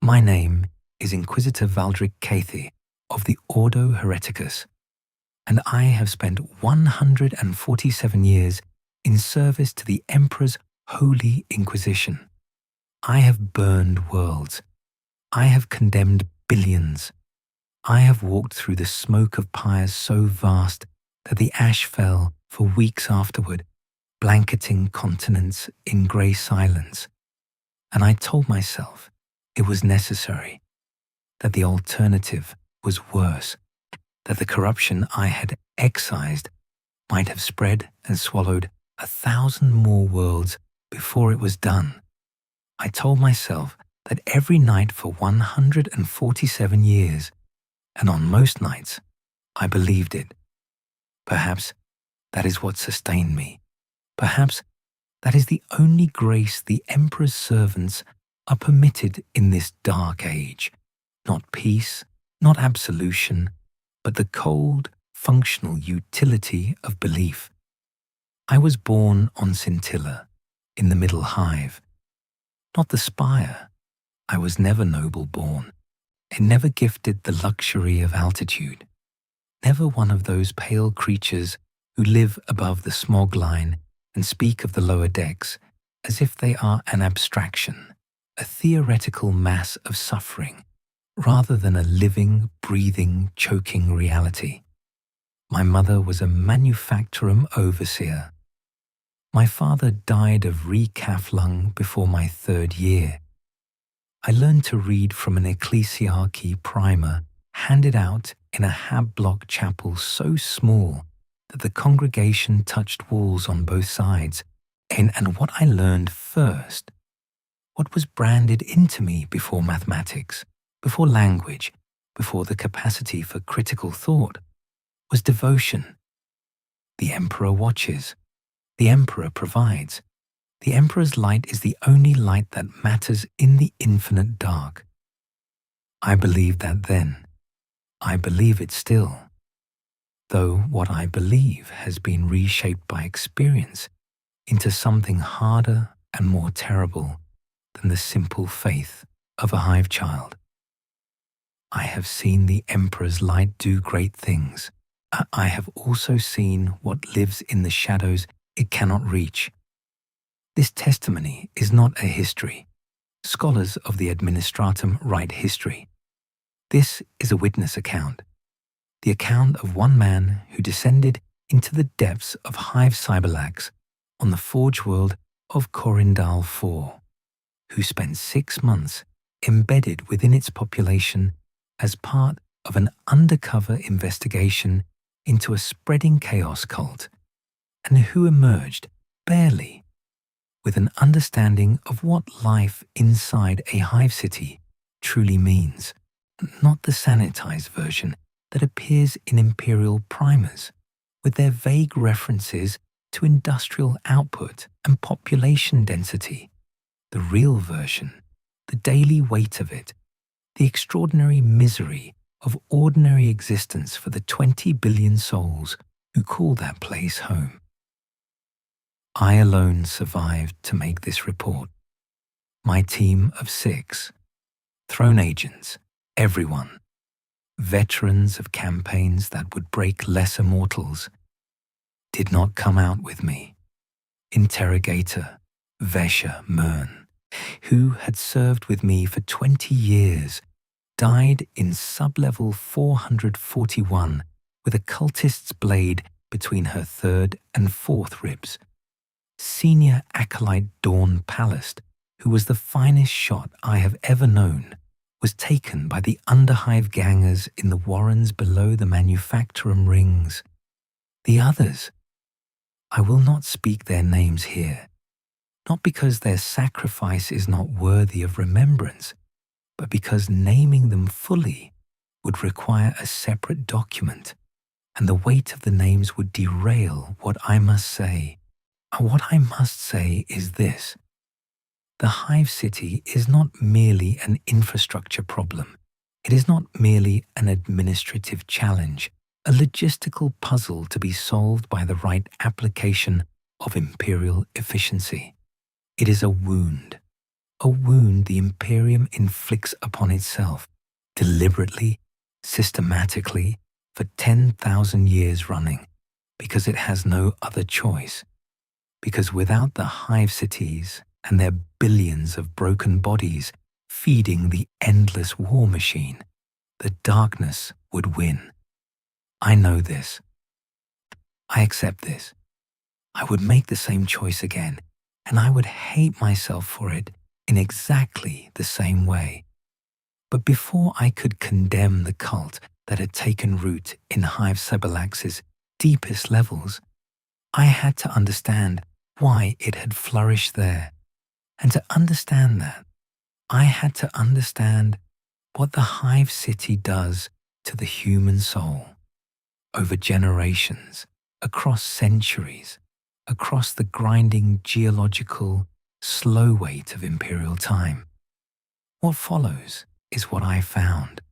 My name is Inquisitor Valdric Caithe of the Ordo Hereticus, and I have spent 147 years in service to the Emperor's Holy Inquisition. I have burned worlds. I have condemned billions. I have walked through the smoke of pyres so vast that the ash fell for weeks afterward, blanketing continents in grey silence. And I told myself it was necessary, that the alternative was worse, that the corruption I had excised might have spread and swallowed 1,000 more worlds before it was done. I told myself that every night for 147 years, and on most nights, I believed it. Perhaps that is what sustained me. Perhaps that is the only grace the Emperor's servants are permitted in this dark age. Not peace, not absolution, but the cold, functional utility of belief. I was born on Scintilla, in the middle hive. Not the spire. I was never noble born. It never gifted the luxury of altitude. Never one of those pale creatures who live above the smog line and speak of the lower decks as if they are an abstraction, a theoretical mass of suffering, rather than a living, breathing, choking reality. My mother was a manufactorum overseer. My father died of recaf lung before my 3rd year. I learned to read from an ecclesiarchy primer handed out in a hab-block chapel so small that the congregation touched walls on both sides, and what I learned first, what was branded into me before mathematics, before language, before the capacity for critical thought, was devotion. The Emperor watches. The Emperor provides. The Emperor's light is the only light that matters in the infinite dark. I believed that then. I believe it still. Though what I believe has been reshaped by experience into something harder and more terrible than the simple faith of a hive child. I have seen the Emperor's light do great things. I have also seen what lives in the shadows it cannot reach. This testimony is not a history. Scholars of the Administratum write history. This is a witness account. The account of one man who descended into the depths of Hive Cyberlax on the forge world of Corindal IV, who spent 6 months embedded within its population as part of an undercover investigation into a spreading chaos cult, and who emerged, barely, with an understanding of what life inside a hive city truly means, not the sanitized version that appears in Imperial primers, with their vague references to industrial output and population density. The real version, the daily weight of it, the extraordinary misery of ordinary existence for the 20 billion souls who call that place home. I alone survived to make this report. My team of 6, throne agents, everyone, veterans of campaigns that would break lesser mortals, did not come out with me. Interrogator Vesha Mern, who had served with me for 20 years, died in sublevel 441 with a cultist's blade between her 3rd and 4th ribs. Senior acolyte Dawn Palast, who was the finest shot I have ever known, was taken by the Underhive gangers in the warrens below the Manufactorum rings. The others, I will not speak their names here, not because their sacrifice is not worthy of remembrance, but because naming them fully would require a separate document, and the weight of the names would derail what I must say. And what I must say is this. The Hive City is not merely an infrastructure problem. It is not merely an administrative challenge, a logistical puzzle to be solved by the right application of imperial efficiency. It is a wound a wound the Imperium inflicts upon itself, deliberately, systematically, for 10,000 years running, because it has no other choice. Because without the Hive Cities and their billions of broken bodies feeding the endless war machine, the darkness would win. I know this. I accept this. I would make the same choice again, and I would hate myself for it in exactly the same way. But before I could condemn the cult that had taken root in Hive Cities' deepest levels, I had to understand why it had flourished there. And to understand that, I had to understand what the Hive City does to the human soul over generations, across centuries, across the grinding geological, slow weight of imperial time. What follows is what I found.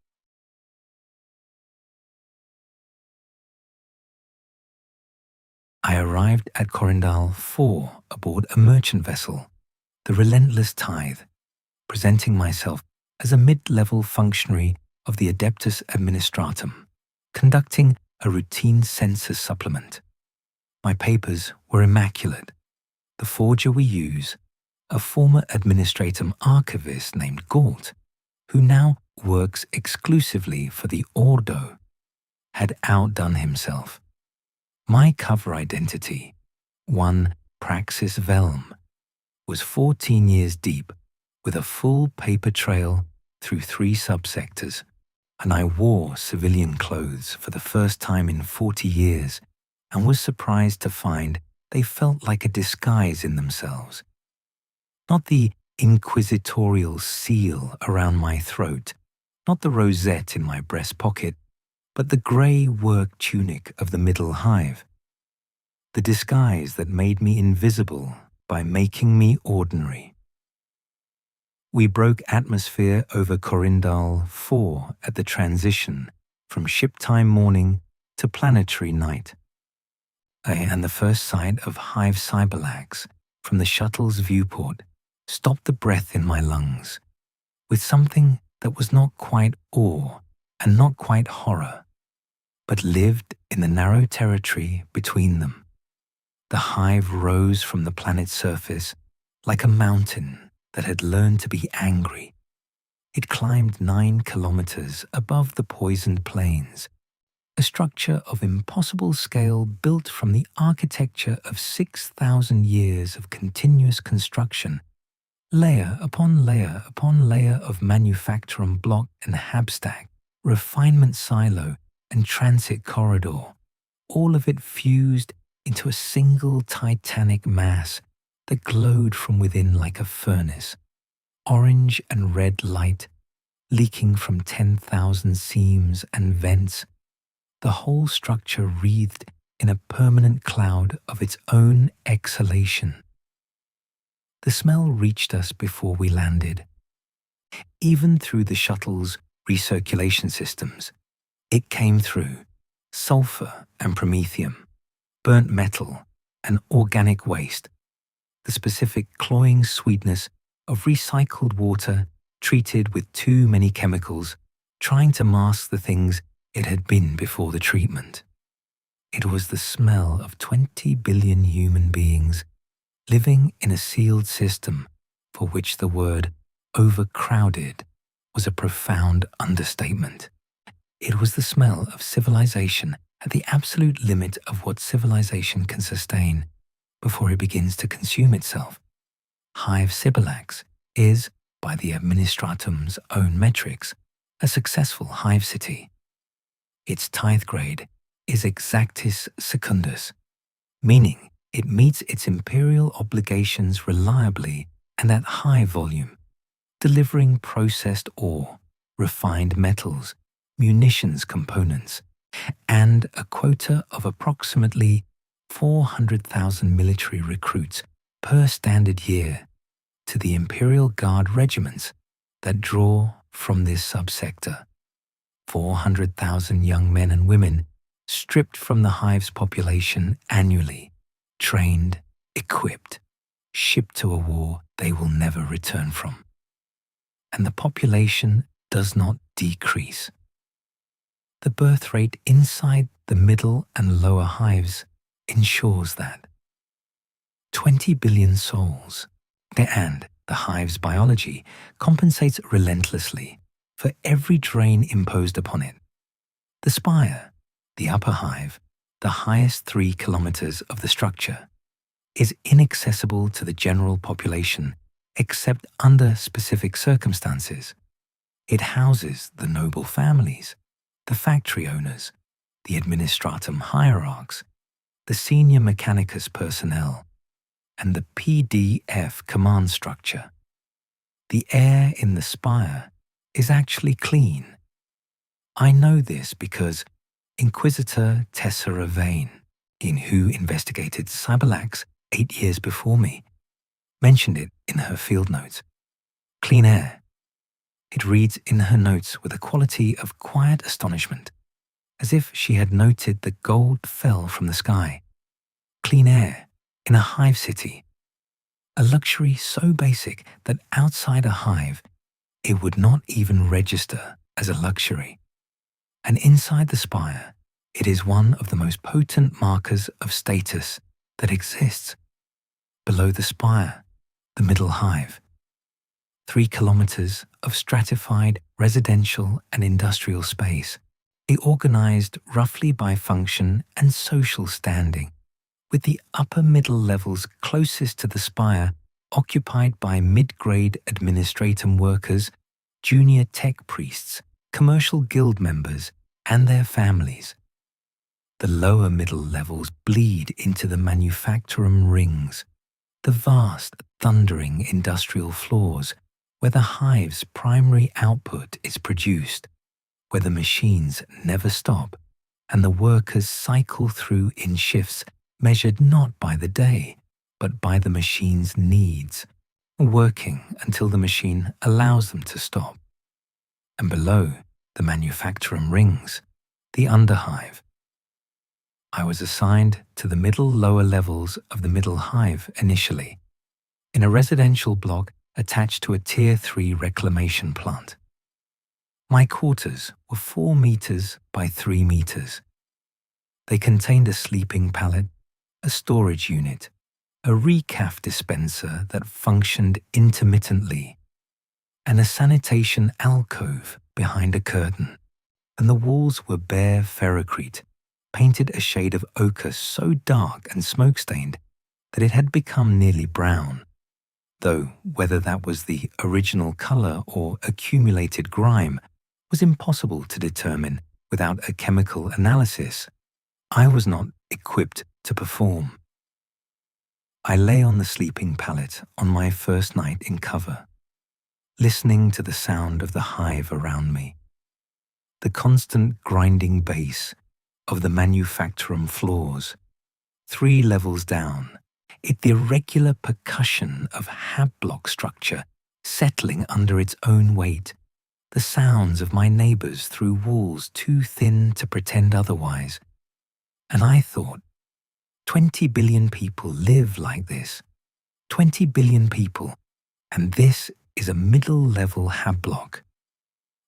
I arrived at Corindal 4 aboard a merchant vessel, the Relentless Tithe, presenting myself as a mid-level functionary of the Adeptus Administratum, conducting a routine census supplement. My papers were immaculate. The forger we use, a former Administratum archivist named Galt, who now works exclusively for the Ordo, had outdone himself. My cover identity, one Praxis Velm, was 14 years deep with a full paper trail through 3 subsectors, and I wore civilian clothes for the first time in 40 years and was surprised to find they felt like a disguise in themselves. Not the inquisitorial seal around my throat, not the rosette in my breast pocket, but the grey work tunic of the middle hive. The disguise that made me invisible by making me ordinary. We broke atmosphere over Corindal 4 at the transition from ship-time morning to planetary night. And the first sight of Hive Cities from the shuttle's viewport stopped the breath in my lungs with something that was not quite awe and not quite horror, but lived in the narrow territory between them. The hive rose from the planet's surface like a mountain that had learned to be angry. It climbed 9 kilometers above the poisoned plains, a structure of impossible scale built from the architecture of 6,000 years of continuous construction, layer upon layer upon layer of manufacturum block and habstack, refinement silo and transit corridor, all of it fused into a single titanic mass that glowed from within like a furnace, orange and red light leaking from 10,000 seams and vents, the whole structure wreathed in a permanent cloud of its own exhalation. The smell reached us before we landed. Even through the shuttle's recirculation systems, it came through sulfur and promethium, burnt metal and organic waste, the specific cloying sweetness of recycled water treated with too many chemicals, trying to mask the things it had been before the treatment. It was the smell of 20 billion human beings living in a sealed system for which the word overcrowded was a profound understatement. It was the smell of civilization at the absolute limit of what civilization can sustain before it begins to consume itself. Hive Cities is, by the Administratum's own metrics, a successful hive city. Its tithe grade is exactis secundus, meaning it meets its imperial obligations reliably and at high volume, delivering processed ore, refined metals, munitions components, and a quota of approximately 400,000 military recruits per standard year to the Imperial Guard regiments that draw from this subsector. 400,000 young men and women stripped from the hive's population annually, trained, equipped, shipped to a war they will never return from. And the population does not decrease. The birth rate inside the middle and lower hives ensures that 20 billion souls, and the hive's biology compensates relentlessly for every drain imposed upon it. The spire, the upper hive, the highest 3 kilometers of the structure, is inaccessible to the general population except under specific circumstances. It houses the noble families, the factory owners, the administratum hierarchs, the senior mechanicus personnel, and the PDF command structure. The air in the spire is actually clean. I know this because Inquisitor Tessera Vane, in who investigated Cyberlax 8 years before me, mentioned it in her field notes. Clean air. It reads in her notes with a quality of quiet astonishment, as if she had noted the gold fell from the sky. Clean air in a hive city. A luxury so basic that outside a hive, it would not even register as a luxury. And inside the spire, it is one of the most potent markers of status that exists. Below the spire, the middle hive, 3 kilometers of stratified residential and industrial space, organized roughly by function and social standing, with the upper middle levels closest to the spire occupied by mid-grade administratum workers, junior tech priests, commercial guild members, and their families. The lower middle levels bleed into the manufactorum rings, the vast, thundering industrial floors where the hive's primary output is produced, where the machines never stop and the workers cycle through in shifts measured not by the day, but by the machine's needs, working until the machine allows them to stop. And below the manufactorum rings, the underhive. I was assigned to the middle-lower levels of the middle hive initially, in a residential block attached to a Tier 3 reclamation plant. My quarters were 4 meters by 3 meters. They contained a sleeping pallet, a storage unit, a recaf dispenser that functioned intermittently, and a sanitation alcove behind a curtain. And the walls were bare ferrocrete, painted a shade of ochre so dark and smoke-stained that it had become nearly brown, though whether that was the original color or accumulated grime was impossible to determine without a chemical analysis I was not equipped to perform. I lay on the sleeping pallet on my first night in cover, listening to the sound of the hive around me, the constant grinding bass of the manufactorum floors. 3 levels down, the irregular percussion of hab block structure settling under its own weight, the sounds of my neighbors through walls too thin to pretend otherwise. And I thought, 20 billion people live like this. 20 billion people, and this is a middle-level hab block.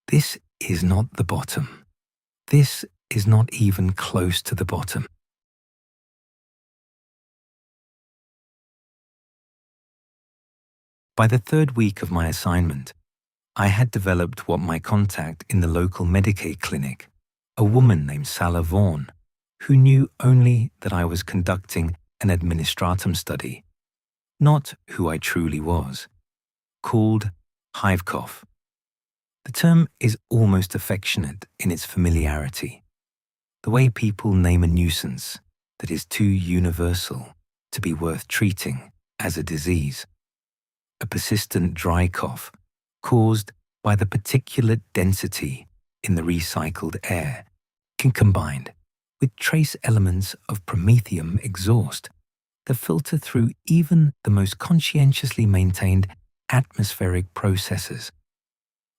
This is not the bottom. This is not even close to the bottom. By the 3rd week of my assignment, I had developed what my contact in the local Medicaid clinic, a woman named Sala Vaughan, who knew only that I was conducting an administratum study, not who I truly was, called hive cough. The term is almost affectionate in its familiarity, the way people name a nuisance that is too universal to be worth treating as a disease. A persistent dry cough caused by the particulate density in the recycled air can combine with trace elements of promethium exhaust that filter through even the most conscientiously maintained atmospheric processes.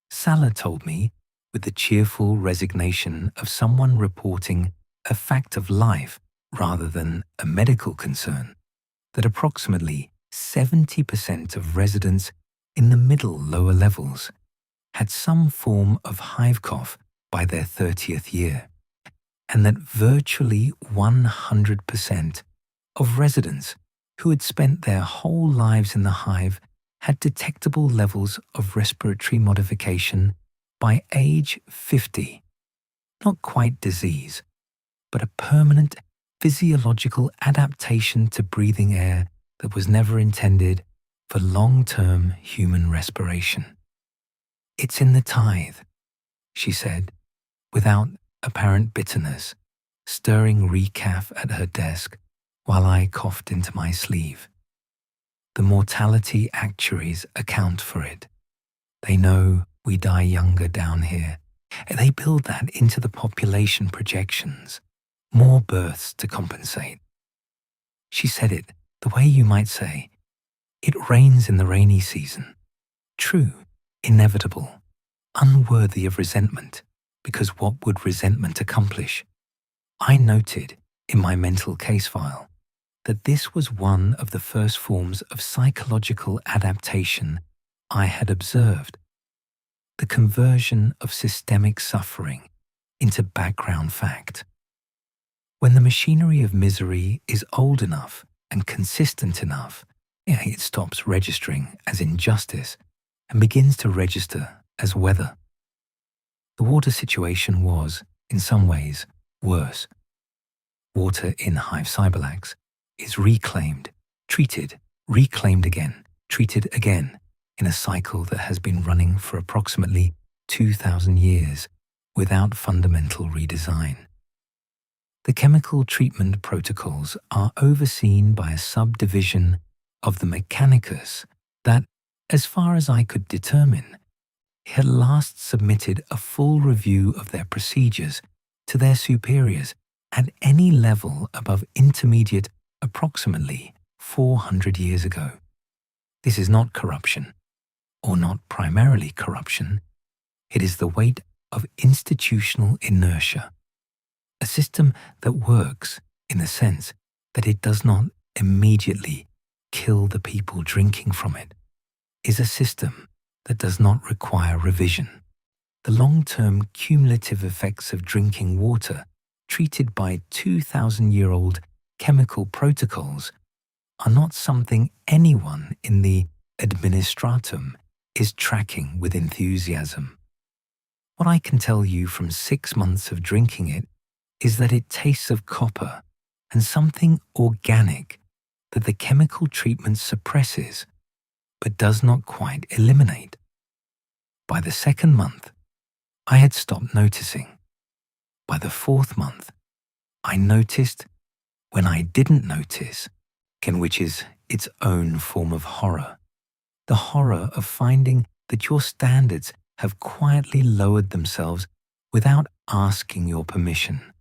Sala told me, with the cheerful resignation of someone reporting a fact of life rather than a medical concern, that approximately 70% of residents in the middle lower levels had some form of hive cough by their 30th year, and that virtually 100% of residents who had spent their whole lives in the hive had detectable levels of respiratory modification by age 50. Not quite disease, but a permanent physiological adaptation to breathing air that was never intended for long-term human respiration. "It's in the tithe," she said, without apparent bitterness, stirring recaf at her desk while I coughed into my sleeve. "The mortality actuaries account for it. They know we die younger down here. They build that into the population projections. More births to compensate." She said it the way you might say, "It rains in the rainy season." True, inevitable, unworthy of resentment, because what would resentment accomplish? I noted in my mental case file that this was one of the first forms of psychological adaptation I had observed, the conversion of systemic suffering into background fact. When the machinery of misery is old enough and consistent enough, it stops registering as injustice and begins to register as weather. The water situation was, in some ways, worse. Water in Hive Cyberlax is reclaimed, treated, reclaimed again, treated again, in a cycle that has been running for approximately 2,000 years without fundamental redesign. The chemical treatment protocols are overseen by a subdivision of the Mechanicus that, as far as I could determine, had last submitted a full review of their procedures to their superiors at any level above intermediate approximately 400 years ago. This is not corruption, or not primarily corruption. It is the weight of institutional inertia, a system that works in the sense that it does not immediately kill the people drinking from it, is a system that does not require revision. The long-term cumulative effects of drinking water treated by 2,000-year-old chemical protocols are not something anyone in the administratum is tracking with enthusiasm. What I can tell you from 6 months of drinking it is that it tastes of copper and something organic that the chemical treatment suppresses but does not quite eliminate. By the 2nd month, I had stopped noticing. By the 4th month, I noticed when I didn't notice, which is its own form of horror. The horror of finding that your standards have quietly lowered themselves without asking your permission.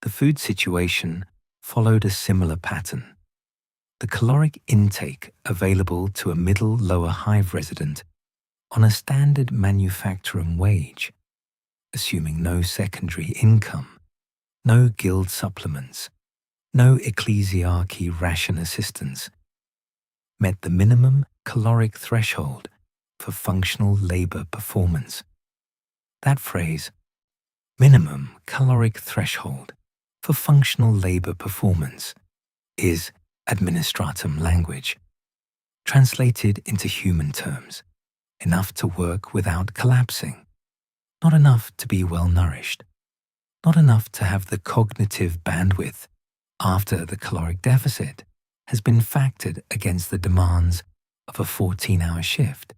The food situation followed a similar pattern. The caloric intake available to a middle-lower hive resident on a standard manufacturing wage, assuming no secondary income, no guild supplements, no ecclesiarchy ration assistance, met the minimum caloric threshold for functional labor performance. That phrase, minimum caloric threshold for functional labor performance, is administratum language. Translated into human terms, enough to work without collapsing, not enough to be well nourished, not enough to have the cognitive bandwidth after the caloric deficit has been factored against the demands of a 14-hour shift,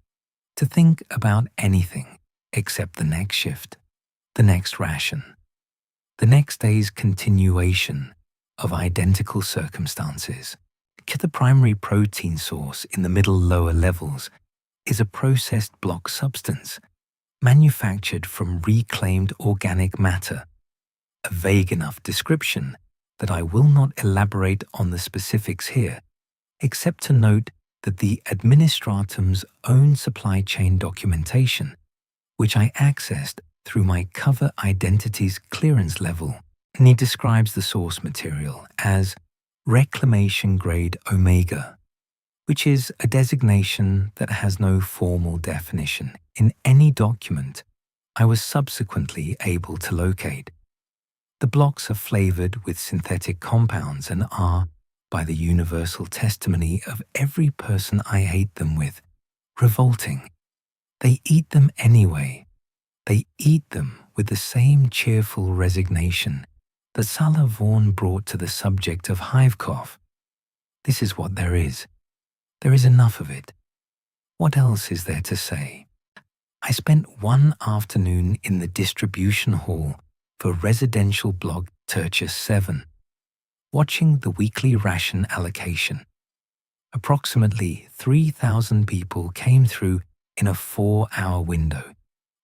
to think about anything except the next shift, the next ration, the next day's continuation of identical circumstances. The primary protein source in the middle lower levels is a processed block substance manufactured from reclaimed organic matter, a vague enough description that I will not elaborate on the specifics here, except to note that the administratum's own supply chain documentation, which I accessed through my cover identities clearance level, describes the source material as reclamation grade omega, which is a designation that has no formal definition in any document I was subsequently able to locate. The blocks are flavored with synthetic compounds and are, by the universal testimony of every person I ate them with, revolting. They eat them anyway. They eat them with the same cheerful resignation that Salah Vaughan brought to the subject of hive cough. This is what there is. There is enough of it. What else is there to say? I spent one afternoon in the distribution hall for residential block Tertius 7, watching the weekly ration allocation. Approximately 3,000 people came through in a 4-hour window,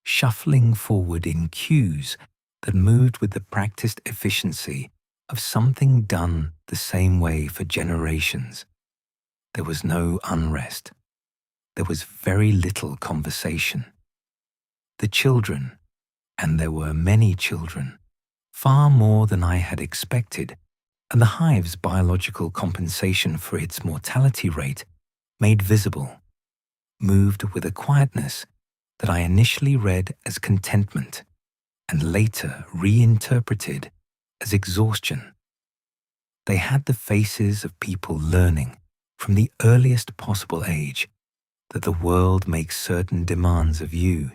shuffling forward in queues that moved with the practiced efficiency of something done the same way for generations. There was no unrest. There was very little conversation. The children, and there were many children, far more than I had expected, and the hive's biological compensation for its mortality rate made visible, moved with a quietness that I initially read as contentment and later reinterpreted as exhaustion. They had the faces of people learning from the earliest possible age that the world makes certain demands of you,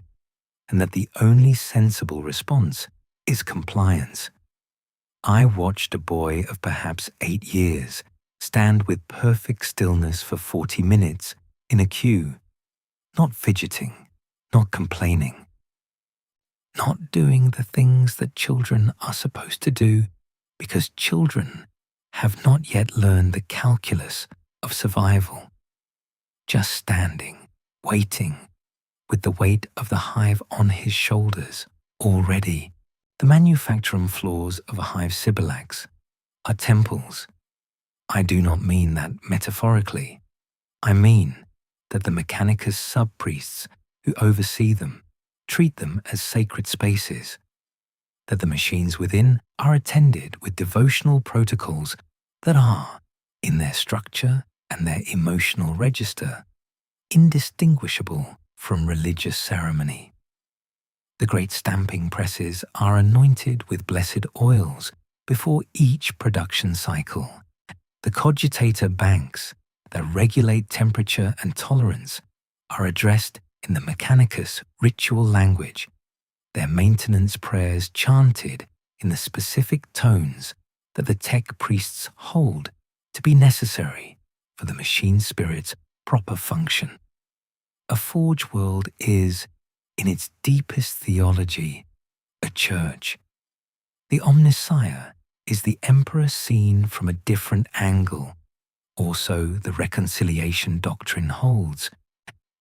and that the only sensible response is compliance. I watched a boy of perhaps 8 years stand with perfect stillness for 40 minutes in a queue, not fidgeting, not complaining, not doing the things that children are supposed to do, because children have not yet learned the calculus of survival. Just standing, waiting, with the weight of the hive on his shoulders. Already, the manufacturing floors of a hive sibylax are temples. I do not mean that metaphorically. I mean that the mechanicus sub-priests who oversee them treat them as sacred spaces, that the machines within are attended with devotional protocols that are, in their structure and their emotional register, indistinguishable from religious ceremony. The great stamping presses are anointed with blessed oils before each production cycle. The cogitator banks that regulate temperature and tolerance are addressed in the mechanicus ritual language, their maintenance prayers chanted in the specific tones that the tech priests hold to be necessary for the machine spirit's proper function. A forge world is, in its deepest theology, a church. The Omnissiah is the emperor seen from a different angle. Also, the reconciliation doctrine holds,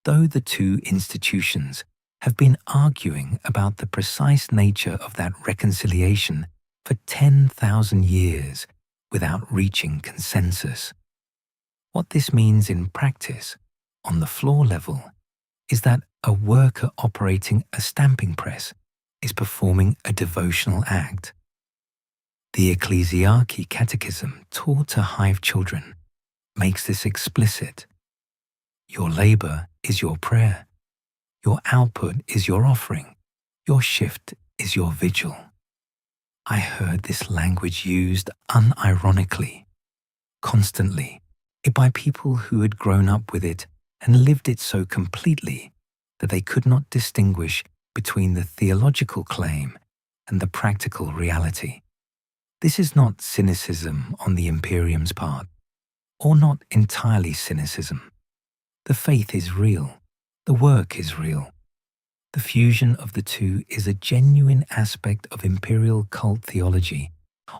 though the two institutions have been arguing about the precise nature of that reconciliation for 10,000 years without reaching consensus. What this means in practice, on the floor level, is that a worker operating a stamping press is performing a devotional act. The Ecclesiarchy Catechism taught to hive children makes this explicit. Your labor is your prayer. Your output is your offering. Your shift is your vigil. I heard this language used unironically, constantly, by people who had grown up with it and lived it so completely that they could not distinguish between the theological claim and the practical reality. This is not cynicism on the Imperium's part, or not entirely cynicism. The faith is real. The work is real. The fusion of the two is a genuine aspect of imperial cult theology,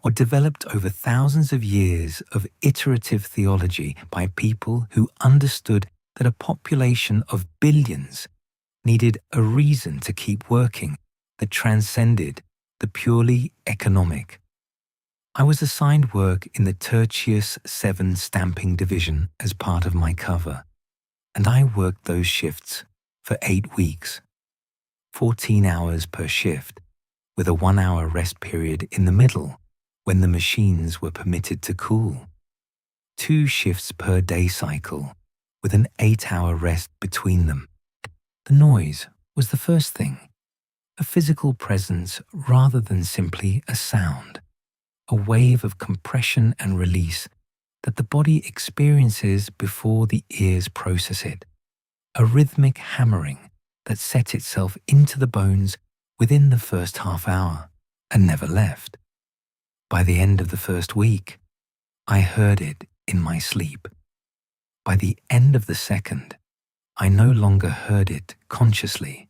or developed over thousands of years of iterative theology by people who understood that a population of billions needed a reason to keep working that transcended the purely economic. I was assigned work in the Tertius 7 stamping division as part of my cover, and I worked those shifts for 8 weeks, 14 hours per shift, with a 1-hour rest period in the middle when the machines were permitted to cool. 2 shifts per day cycle with an 8-hour rest between them. The noise was the first thing, a physical presence rather than simply a sound, a wave of compression and release that the body experiences before the ears process it, a rhythmic hammering that set itself into the bones within the first half hour and never left. By the end of the first week, I heard it in my sleep. By the end of the second, I no longer heard it consciously,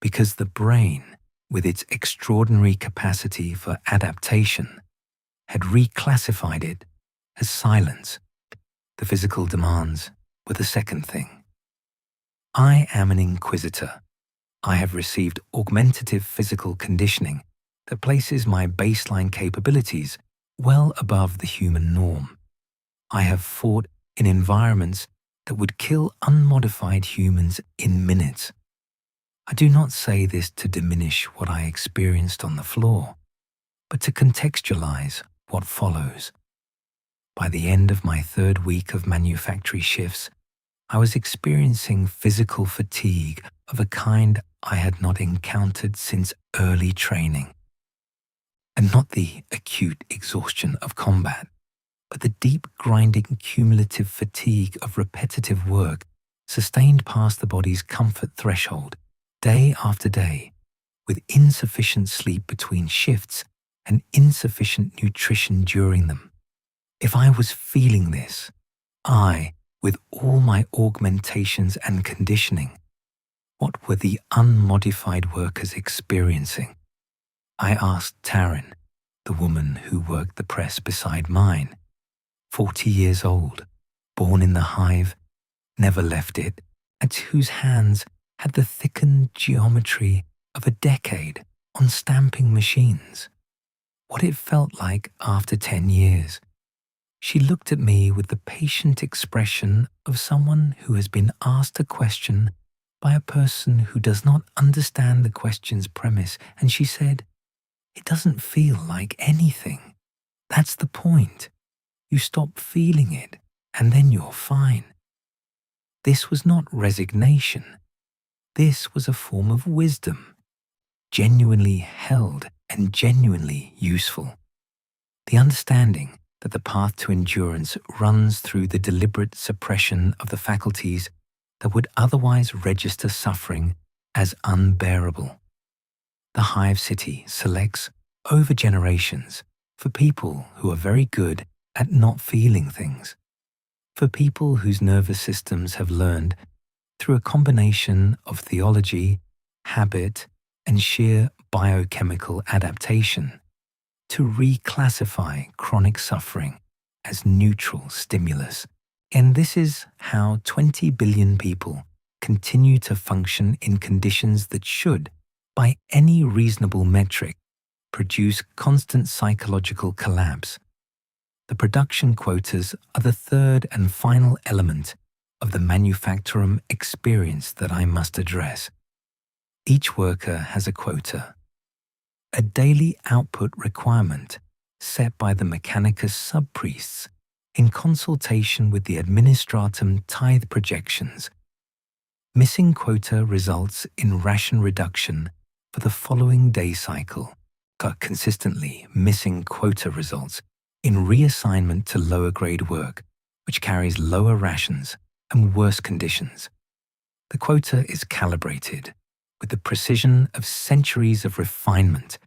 because the brain, with its extraordinary capacity for adaptation, had reclassified it as silence. The physical demands were the second thing. I am an inquisitor. I have received augmentative physical conditioning that places my baseline capabilities well above the human norm. I have fought in environments that would kill unmodified humans in minutes. I do not say this to diminish what I experienced on the floor, but to contextualize what follows. By the end of my third week of manufactory shifts, I was experiencing physical fatigue of a kind I had not encountered since early training. And not the acute exhaustion of combat, but the deep grinding cumulative fatigue of repetitive work sustained past the body's comfort threshold, day after day, with insufficient sleep between shifts and insufficient nutrition during them. If I was feeling this, I, with all my augmentations and conditioning, what were the unmodified workers experiencing? I asked Taryn, the woman who worked the press beside mine, 40 years old, born in the hive, never left it, and whose hands had the thickened geometry of a decade on stamping machines, what it felt like after 10 years. She looked at me with the patient expression of someone who has been asked a question by a person who does not understand the question's premise, and she said, "It doesn't feel like anything. That's the point. You stop feeling it, and then you're fine." This was not resignation. This was a form of wisdom, genuinely held and genuinely useful. The understanding that the path to endurance runs through the deliberate suppression of the faculties that would otherwise register suffering as unbearable. The Hive City selects over generations for people who are very good at not feeling things, for people whose nervous systems have learned, through a combination of theology, habit, and sheer biochemical adaptation, to reclassify chronic suffering as neutral stimulus. And this is how 20 billion people continue to function in conditions that should, by any reasonable metric, produce constant psychological collapse. The production quotas are the third and final element of the manufactorum experience that I must address. Each worker has a quota, a daily output requirement set by the Mechanicus sub-priests in consultation with the Administratum tithe projections. Missing quota results in ration reduction for the following day cycle. Consistently missing quota results in reassignment to lower grade work, which carries lower rations and worse conditions. The quota is calibrated with the precision of centuries of refinement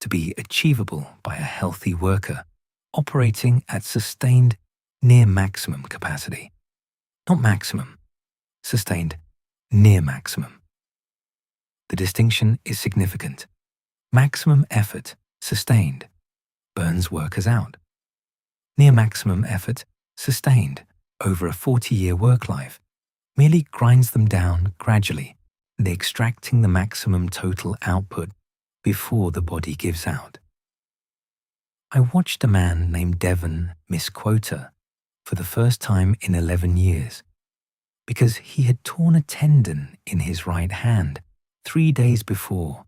to be achievable by a healthy worker operating at sustained near maximum capacity. Not maximum, sustained near maximum. The distinction is significant. Maximum effort, sustained, burns workers out. Near maximum effort, sustained, over a 40-year work life, merely grinds them down gradually, extracting the maximum total output before the body gives out. I watched a man named Devon miss quota for the first time in 11 years because he had torn a tendon in his right hand 3 days before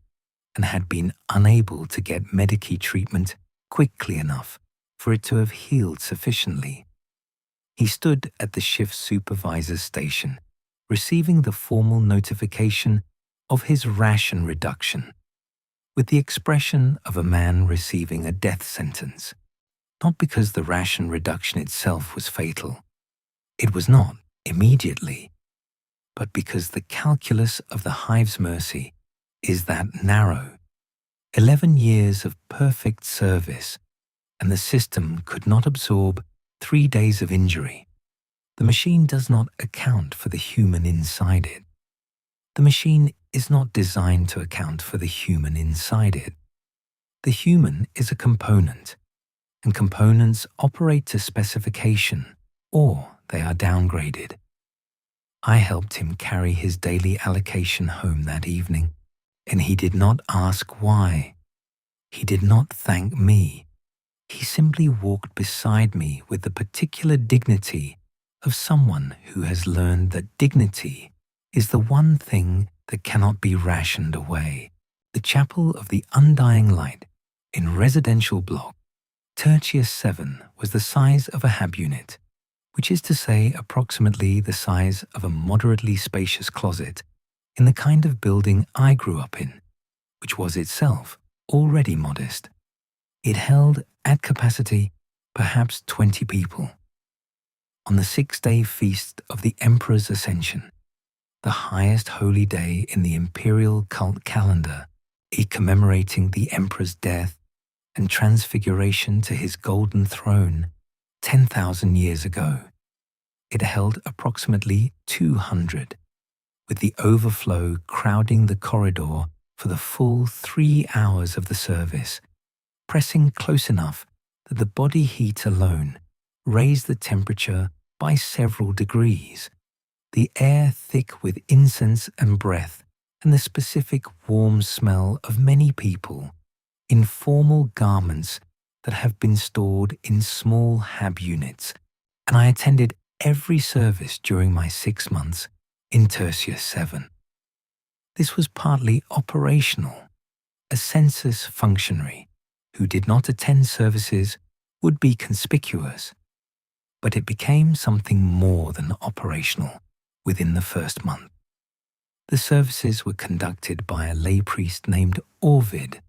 and had been unable to get Medicaid treatment quickly enough for it to have healed sufficiently. He stood at the shift supervisor's station, receiving the formal notification of his ration reduction, with the expression of a man receiving a death sentence. Not because the ration reduction itself was fatal. It was not, immediately, but because the calculus of the hive's mercy is that narrow. 11 years of perfect service, and the system could not absorb 3 days of injury. The machine does not account for the human inside it. The machine is not designed to account for the human inside it. The human is a component, and components operate to specification, or they are downgraded. I helped him carry his daily allocation home that evening, and he did not ask why. He did not thank me. He simply walked beside me with the particular dignity of someone who has learned that dignity is the one thing that cannot be rationed away. The Chapel of the Undying Light in residential block Tertius 7 was the size of a hab unit, which is to say approximately the size of a moderately spacious closet in the kind of building I grew up in, which was itself already modest. It held, at capacity, perhaps 20 people. On the 6-day feast of the Emperor's Ascension, the highest holy day in the imperial cult calendar, commemorating the Emperor's death and transfiguration to his golden throne 10,000 years ago, it held approximately 200, with the overflow crowding the corridor for the full 3 hours of the service, pressing close enough that the body heat alone raised the temperature by several degrees, the air thick with incense and breath, and the specific warm smell of many people in formal garments that have been stored in small hab units, and I attended every service during my 6 months in Tertius 7. This was partly operational. A census functionary who did not attend services would be conspicuous, but it became something more than operational within the first month. The services were conducted by a lay priest named Orvid,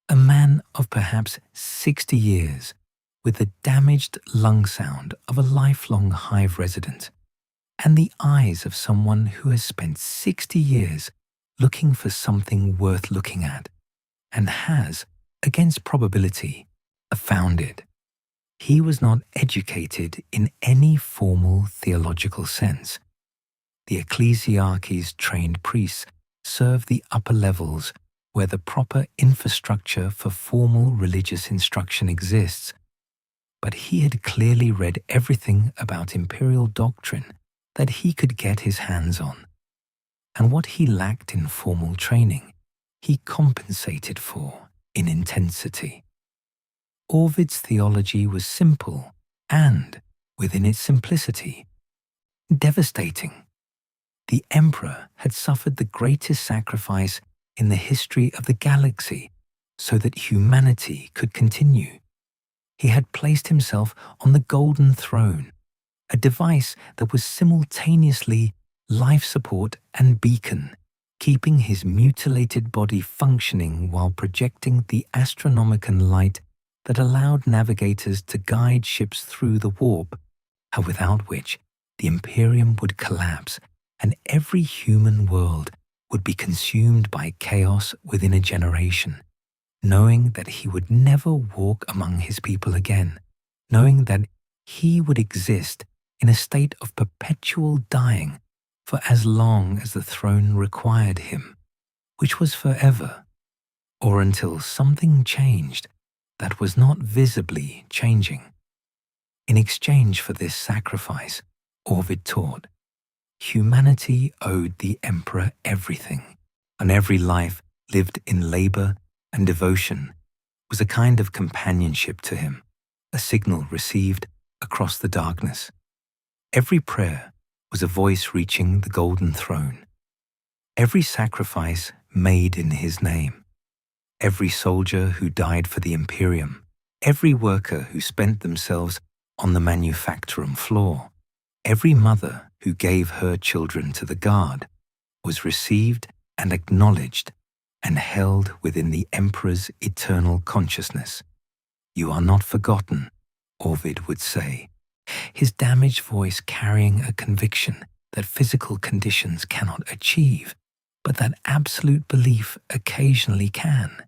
a man of perhaps 60 years with the damaged lung sound of a lifelong hive resident and the eyes of someone who has spent 60 years looking for something worth looking at and has, against probability, found it. He was not educated in any formal theological sense. The ecclesiarchy's trained priests serve the upper levels where the proper infrastructure for formal religious instruction exists, but he had clearly read everything about imperial doctrine that he could get his hands on, and what he lacked in formal training, he compensated for in intensity. Orvid's theology was simple and, within its simplicity, devastating. The Emperor had suffered the greatest sacrifice in the history of the galaxy so that humanity could continue. He had placed himself on the golden throne, a device that was simultaneously life support and beacon, keeping his mutilated body functioning while projecting the astronomican light that allowed navigators to guide ships through the warp, and without which the Imperium would collapse and every human world would be consumed by chaos within a generation, knowing that he would never walk among his people again, knowing that he would exist in a state of perpetual dying for as long as the throne required him, which was forever, or until something changed that was not visibly changing. In exchange for this sacrifice, Orvid taught, humanity owed the Emperor everything, and every life lived in labor and devotion was a kind of companionship to him, a signal received across the darkness. Every prayer was a voice reaching the golden throne. Every sacrifice made in his name. Every soldier who died for the Imperium. Every worker who spent themselves on the manufactorum floor. Every mother who gave her children to the guard was received and acknowledged and held within the Emperor's eternal consciousness. You are not forgotten, Ovid would say, his damaged voice carrying a conviction that physical conditions cannot achieve, but that absolute belief occasionally can.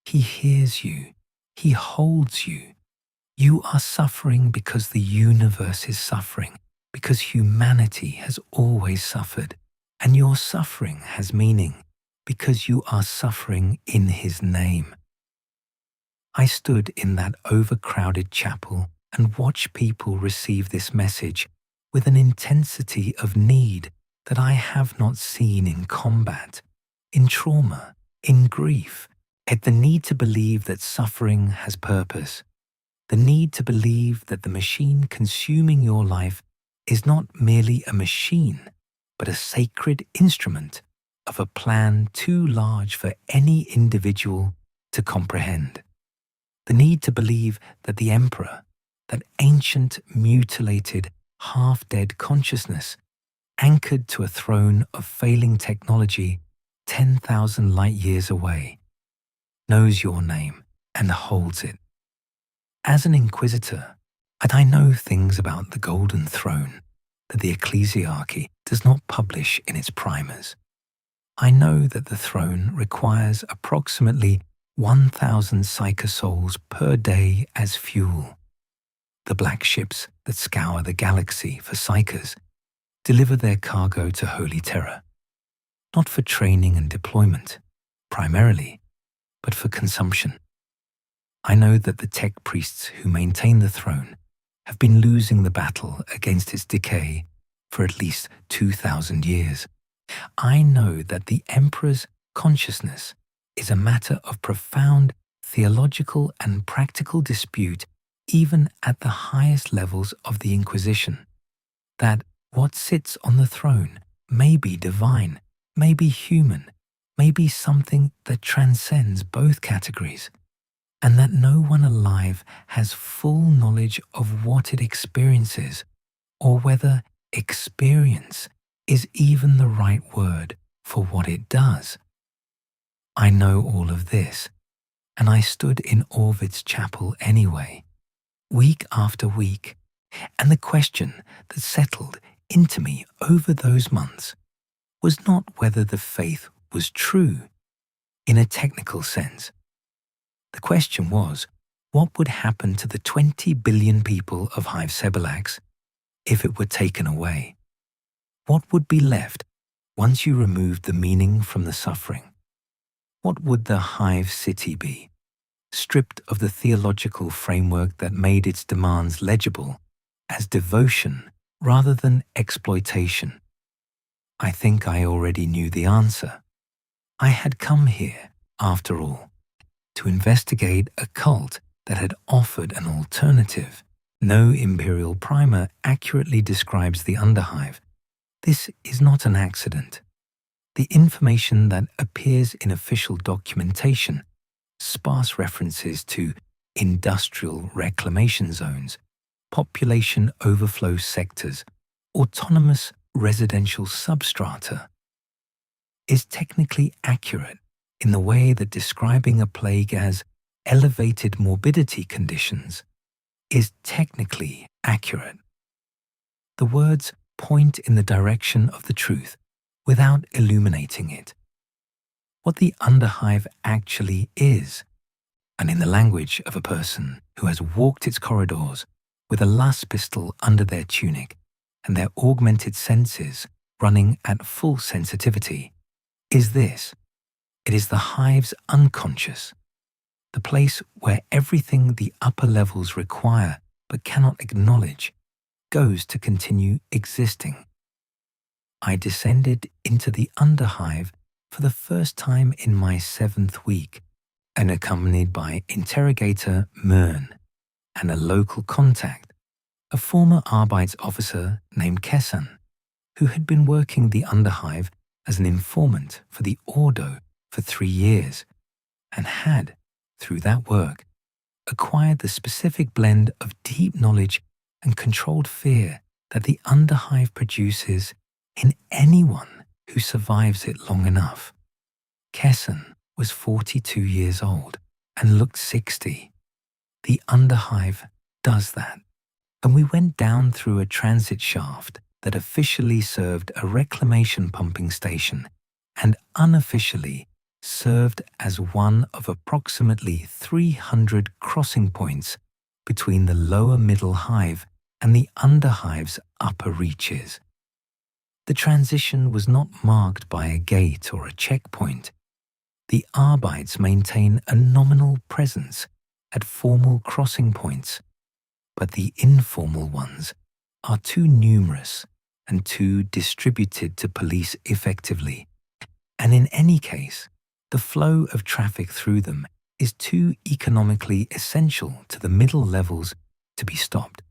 He hears you. He holds you. You are suffering because the universe is suffering, because humanity has always suffered, and your suffering has meaning because you are suffering in his name. I stood in that overcrowded chapel and watched people receive this message with an intensity of need that I have not seen in combat, in trauma, in grief, at the need to believe that suffering has purpose, the need to believe that the machine consuming your life is not merely a machine, but a sacred instrument of a plan too large for any individual to comprehend. The need to believe that the Emperor, that ancient, mutilated, half-dead consciousness, anchored to a throne of failing technology 10,000 light-years away, knows your name and holds it. As an inquisitor, I know things about the Golden Throne that the ecclesiarchy does not publish in its primers. I know that the throne requires approximately 1,000 psychosouls per day as fuel. The black ships that scour the galaxy for psychers deliver their cargo to Holy Terror, not for training and deployment, primarily, but for consumption. I know that the tech priests who maintain the throne have been losing the battle against its decay for at least 2,000 years. I know that the Emperor's consciousness is a matter of profound theological and practical dispute even at the highest levels of the Inquisition, that what sits on the throne may be divine, may be human, may be something that transcends both categories, and that no one alive has full knowledge of what it experiences, or whether experience is even the right word for what it does. I know all of this, and I stood in Ovid's chapel anyway, week after week, and the question that settled into me over those months was not whether the faith was true in a technical sense. The question was, what would happen to the 20 billion people of Hive Cities if it were taken away? What would be left once you removed the meaning from the suffering? What would the Hive City be, stripped of the theological framework that made its demands legible as devotion rather than exploitation? I think I already knew the answer. I had come here, after all, to investigate a cult that had offered an alternative. No Imperial primer accurately describes the Underhive. This is not an accident. The information that appears in official documentation, sparse references to industrial reclamation zones, population overflow sectors, autonomous residential substrata, is technically accurate in the way that describing a plague as elevated morbidity conditions is technically accurate. The words point in the direction of the truth without illuminating it. What the Underhive actually is, and in the language of a person who has walked its corridors with a las pistol under their tunic and their augmented senses running at full sensitivity, is this. It is the Hive's unconscious, the place where everything the upper levels require but cannot acknowledge goes to continue existing. I descended into the Underhive for the first time in my 7th week and accompanied by interrogator Mern and a local contact, a former Arbeitsofficer named Kessan, who had been working the Underhive as an informant for the Ordo for 3 years and had, through that work, acquired the specific blend of deep knowledge and controlled fear that the underhive produces in anyone who survives it long enough. Kesson was 42 years old and looked 60. The underhive does that, and we went down through a transit shaft that officially served a reclamation pumping station and unofficially served as one of approximately 300 crossing points between the lower middle hive and the underhive's upper reaches. The transition was not marked by a gate or a checkpoint. The Arbeits maintain a nominal presence at formal crossing points, but the informal ones are too numerous and too distributed to police effectively, and in any case, the flow of traffic through them is too economically essential to the middle levels to be stopped.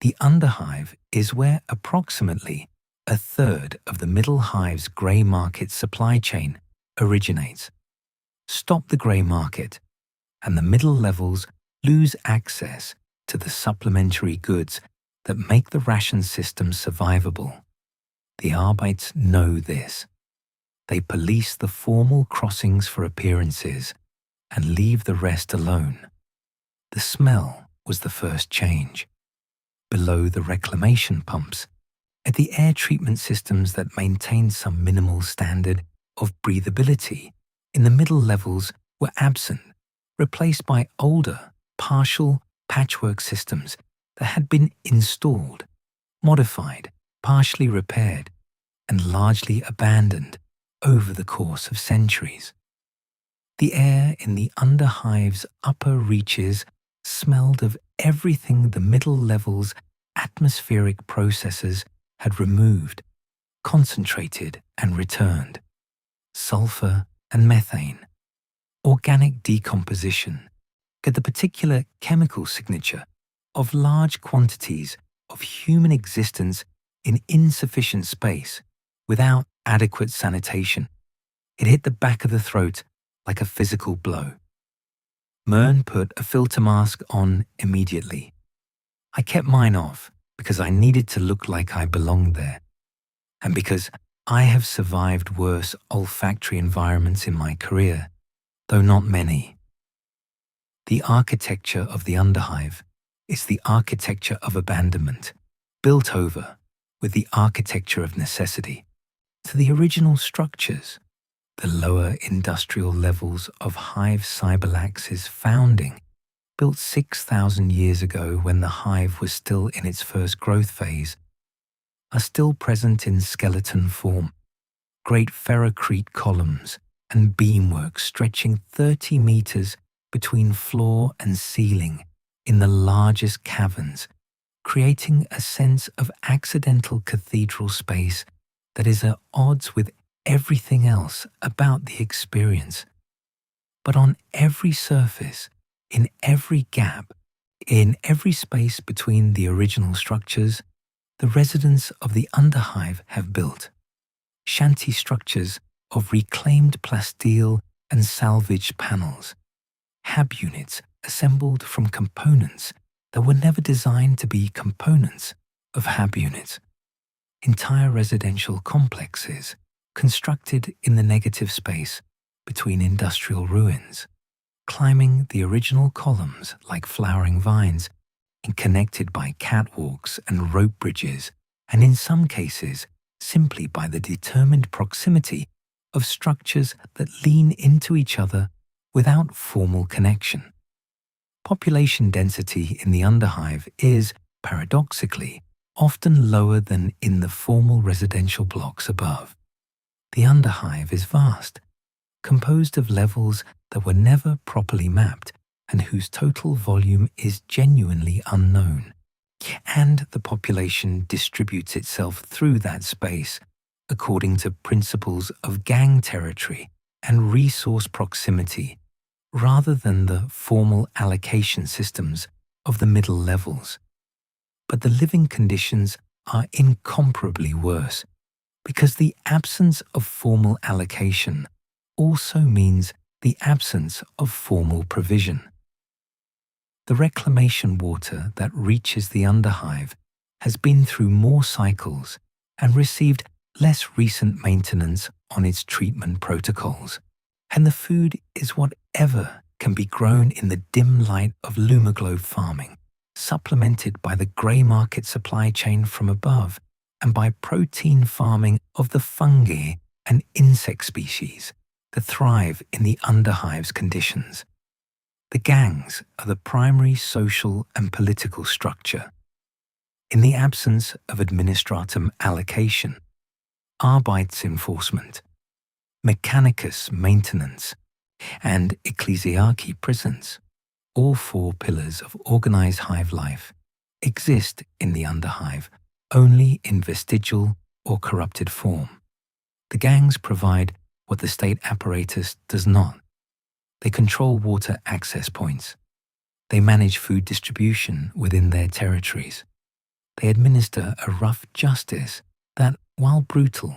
The underhive is where approximately a third of the middle hive's grey market supply chain originates. Stop the grey market, and the middle levels lose access to the supplementary goods that make the ration system survivable. The Arbeits know this. They police the formal crossings for appearances and leave the rest alone. The smell was the first change. Below the reclamation pumps, at the air treatment systems that maintained some minimal standard of breathability in the middle levels were absent, replaced by older, partial patchwork systems that had been installed, modified, partially repaired, and largely abandoned over the course of centuries. The air in the underhive's upper reaches smelled of everything the middle level's atmospheric processes had removed, concentrated and returned. Sulfur and methane, organic decomposition, get the particular chemical signature of large quantities of human existence in insufficient space without adequate sanitation. It hit the back of the throat like a physical blow. Mern put a filter mask on immediately. I kept mine off because I needed to look like I belonged there, and because I have survived worse olfactory environments in my career, though not many. The architecture of the underhive is the architecture of abandonment, built over with the architecture of necessity. To the original structures, the lower industrial levels of Hive Cyberlax's founding, built 6,000 years ago when the hive was still in its first growth phase, are still present in skeleton form, great ferrocrete columns and beamwork stretching 30 meters between floor and ceiling in the largest caverns, creating a sense of accidental cathedral space that is at odds with everything else about the experience. But on every surface, in every gap, in every space between the original structures, the residents of the underhive have built shanty structures of reclaimed plasteel and salvaged panels, hab units assembled from components that were never designed to be components of hab units, entire residential complexes constructed in the negative space between industrial ruins, climbing the original columns like flowering vines and connected by catwalks and rope bridges, and in some cases simply by the determined proximity of structures that lean into each other without formal connection. Population density in the underhive is, paradoxically, often lower than in the formal residential blocks above. The underhive is vast, composed of levels that were never properly mapped and whose total volume is genuinely unknown. And the population distributes itself through that space according to principles of gang territory and resource proximity, rather than the formal allocation systems of the middle levels. But the living conditions are incomparably worse, because the absence of formal allocation also means the absence of formal provision. The reclamation water that reaches the underhive has been through more cycles and received less recent maintenance on its treatment protocols, and the food is whatever can be grown in the dim light of lumoglobe farming, supplemented by the grey market supply chain from above and by protein farming of the fungi and insect species that thrive in the underhives conditions. The gangs are the primary social and political structure. In the absence of administratum allocation, Arbeitsenforcement, Mechanicus maintenance, and ecclesiarchy presence, all four pillars of organized hive life, exist in the underhive only in vestigial or corrupted form. The gangs provide what the state apparatus does not. They control water access points. They manage food distribution within their territories. They administer a rough justice that, while brutal,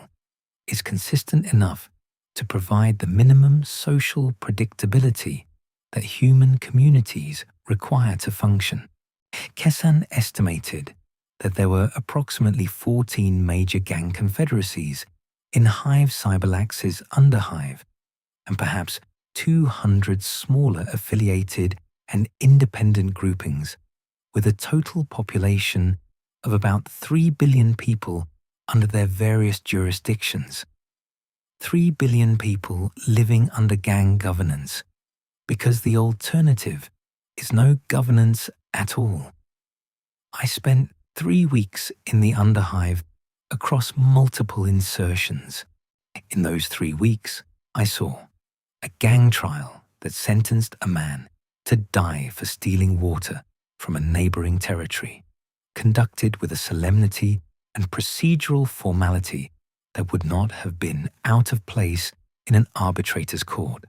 is consistent enough to provide the minimum social predictability that human communities require to function. Kessan estimated that there were approximately 14 major gang confederacies in Hive Cyberlax's Underhive, and perhaps 200 smaller affiliated and independent groupings, with a total population of about 3 billion people under their various jurisdictions. 3 billion people living under gang governance, because the alternative is no governance at all. I spent 3 weeks in the Underhive across multiple insertions. In those 3 weeks, I saw a gang trial that sentenced a man to die for stealing water from a neighboring territory, conducted with a solemnity and procedural formality that would not have been out of place in an arbitrator's court.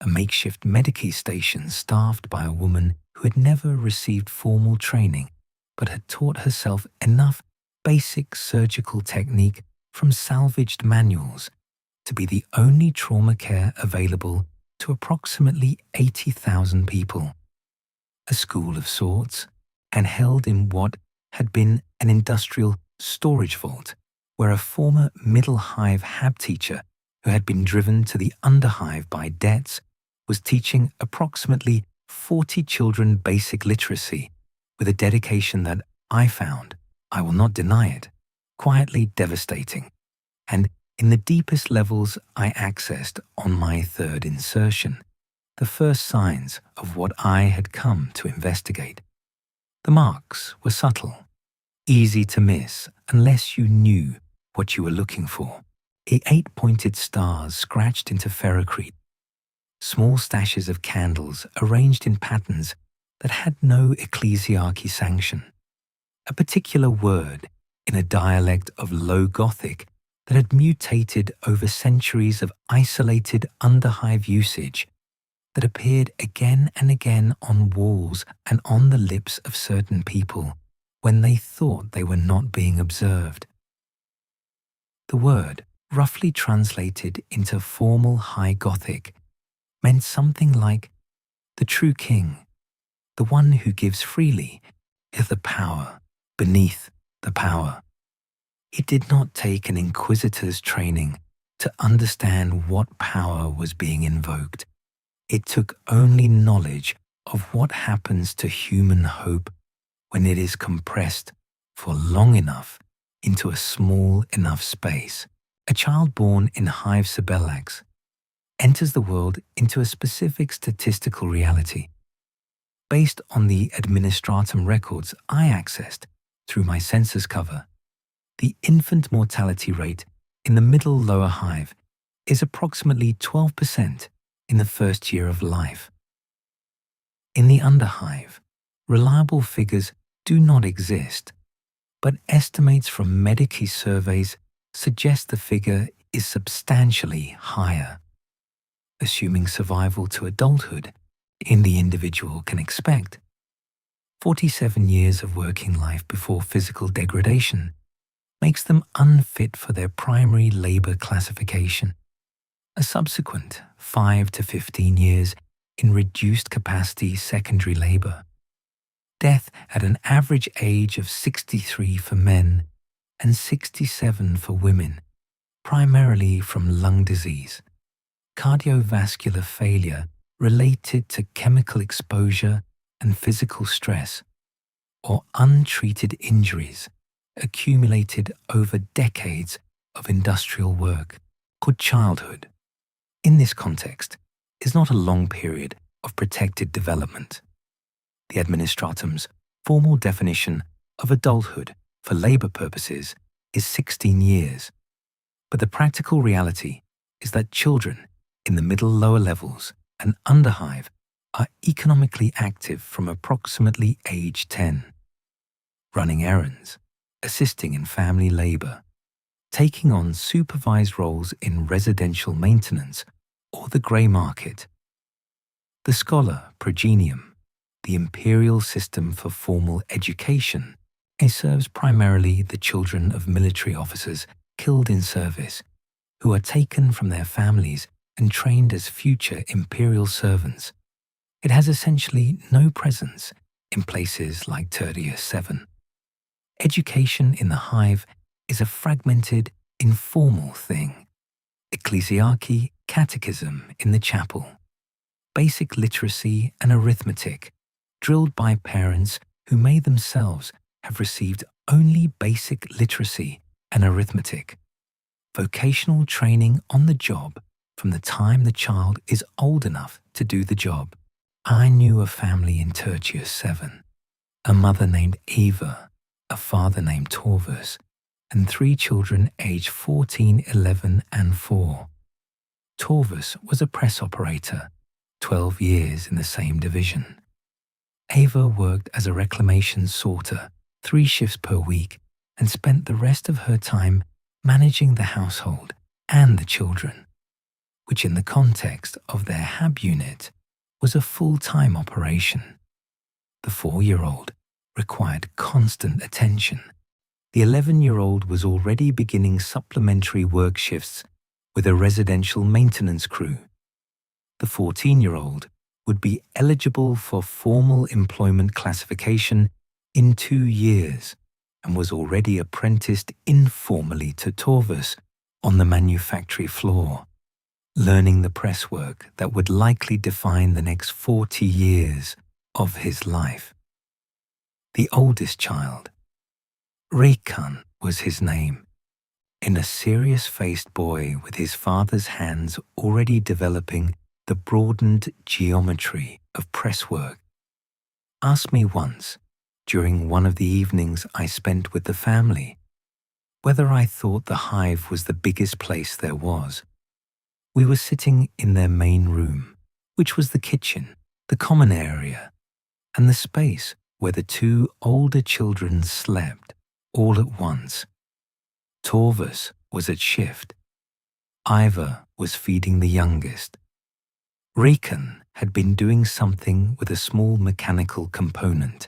A makeshift Medici station staffed by a woman who had never received formal training but had taught herself enough basic surgical technique from salvaged manuals to be the only trauma care available to approximately 80,000 people. A school of sorts, and held in what had been an industrial storage vault, where a former middle hive hab teacher who had been driven to the underhive by debts was teaching approximately 40 children basic literacy with a dedication that I found, I will not deny it, quietly devastating. And in the deepest levels I accessed on my third insertion, the first signs of what I had come to investigate. The marks were subtle, easy to miss unless you knew what you were looking for. 8-pointed stars scratched into ferrocrete, small stashes of candles arranged in patterns that had no ecclesiarchy sanction, a particular word in a dialect of Low Gothic that had mutated over centuries of isolated underhive usage that appeared again and again on walls and on the lips of certain people when they thought they were not being observed. The word, roughly translated into formal High Gothic, meant something like the true king, the one who gives freely, is the power beneath the power. It did not take an inquisitor's training to understand what power was being invoked. It took only knowledge of what happens to human hope when it is compressed for long enough into a small enough space. A child born in Hive Cities enters the world into a specific statistical reality. Based on the administratum records I accessed through my census cover, the infant mortality rate in the middle lower hive is approximately 12% in the first year of life. In the underhive, reliable figures do not exist, but estimates from Medici surveys suggest the figure is substantially higher. Assuming survival to adulthood in the individual can expect 47 years of working life before physical degradation makes them unfit for their primary labor classification. A subsequent 5 to 15 years in reduced capacity secondary labor. death at an average age of 63 for men and 67 for women, primarily from lung disease, cardiovascular failure related to chemical exposure and physical stress, or untreated injuries accumulated over decades of industrial work, called childhood. In this context, is not a long period of protected development. The administratum's formal definition of adulthood for labor purposes is 16 years, but the practical reality is that children in the middle-lower levels and underhive are economically active from approximately age 10, running errands, assisting in family labor, taking on supervised roles in residential maintenance or the grey market. The scholar progenium, the imperial system for formal education, serves primarily the children of military officers killed in service, who are taken from their families and trained as future imperial servants. It has essentially no presence in places like Tertius 7. Education in the hive is a fragmented, informal thing. Ecclesiarchy, catechism in the chapel, basic literacy and arithmetic, drilled by parents who may themselves have received only basic literacy and arithmetic, vocational training on the job from the time the child is old enough to do the job. I knew a family in Tertius 7, a mother named Eva, a father named Torvus, and 3 children aged 14, 11, and 4. Torvus was a press operator, 12 years in the same division. Ava worked as a reclamation sorter, 3 shifts per week, and spent the rest of her time managing the household and the children, which in the context of their HAB unit was a full-time operation. The 4-year-old required constant attention. The 11-year-old was already beginning supplementary work shifts with a residential maintenance crew. The 14-year-old would be eligible for formal employment classification in 2 years and was already apprenticed informally to Torvus on the manufactory floor, learning the press work that would likely define the next 40 years of his life. The oldest child, Rekan was his name, a serious-faced boy with his father's hands already developing the broadened geometry of presswork, asked me once, during one of the evenings I spent with the family, whether I thought the hive was the biggest place there was. We were sitting in their main room, which was the kitchen, the common area, and the space where the 2 older children slept all at once. Torvus was at shift. Iva was feeding the youngest. Rekan had been doing something with a small mechanical component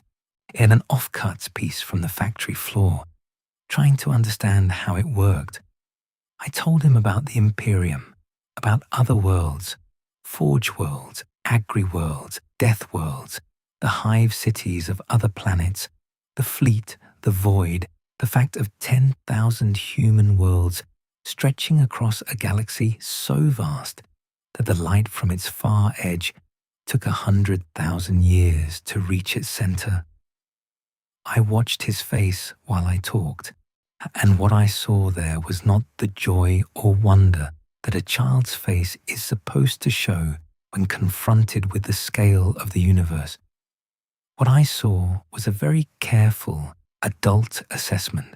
in an offcuts piece from the factory floor, trying to understand how it worked. I told him about the Imperium, about other worlds, forge worlds, agri-worlds, death worlds, the hive cities of other planets, the fleet, the void, the fact of 10,000 human worlds stretching across a galaxy so vast that the light from its far edge took 100,000 years to reach its center. I watched his face while I talked, and what I saw there was not the joy or wonder that a child's face is supposed to show when confronted with the scale of the universe. What I saw was a very careful, adult assessment,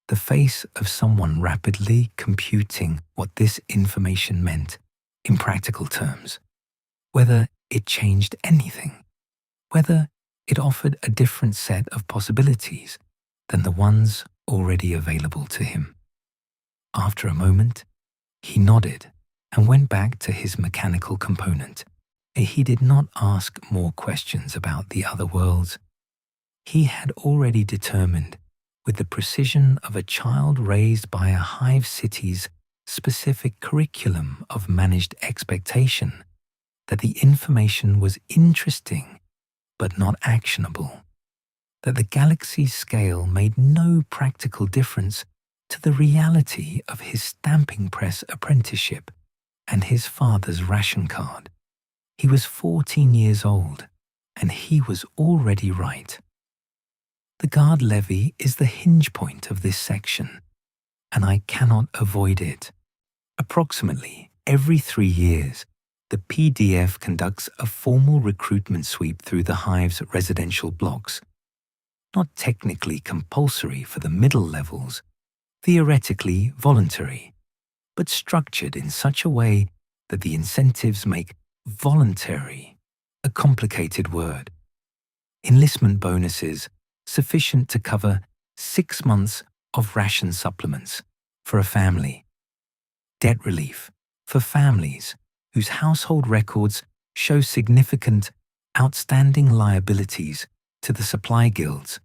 the face of someone rapidly computing what this information meant in practical terms, whether it changed anything, whether it offered a different set of possibilities than the ones already available to him. After a moment, he nodded and went back to his mechanical component. He did not ask more questions about the other worlds. He had already determined, with the precision of a child raised by a Hive City's specific curriculum of managed expectation, that the information was interesting but not actionable. that the galaxy's scale made no practical difference to the reality of his stamping press apprenticeship and his father's ration card. He was 14 years old, and he was already right. The guard levy is the hinge point of this section, and I cannot avoid it. Approximately every 3 years, the PDF conducts a formal recruitment sweep through the Hive's residential blocks. Not technically compulsory for the middle levels, theoretically voluntary, but structured in such a way that the incentives make voluntary a complicated word. Enlistment bonuses sufficient to cover 6 months of ration supplements for a family. Debt relief for families whose household records show significant outstanding liabilities to the supply guilds.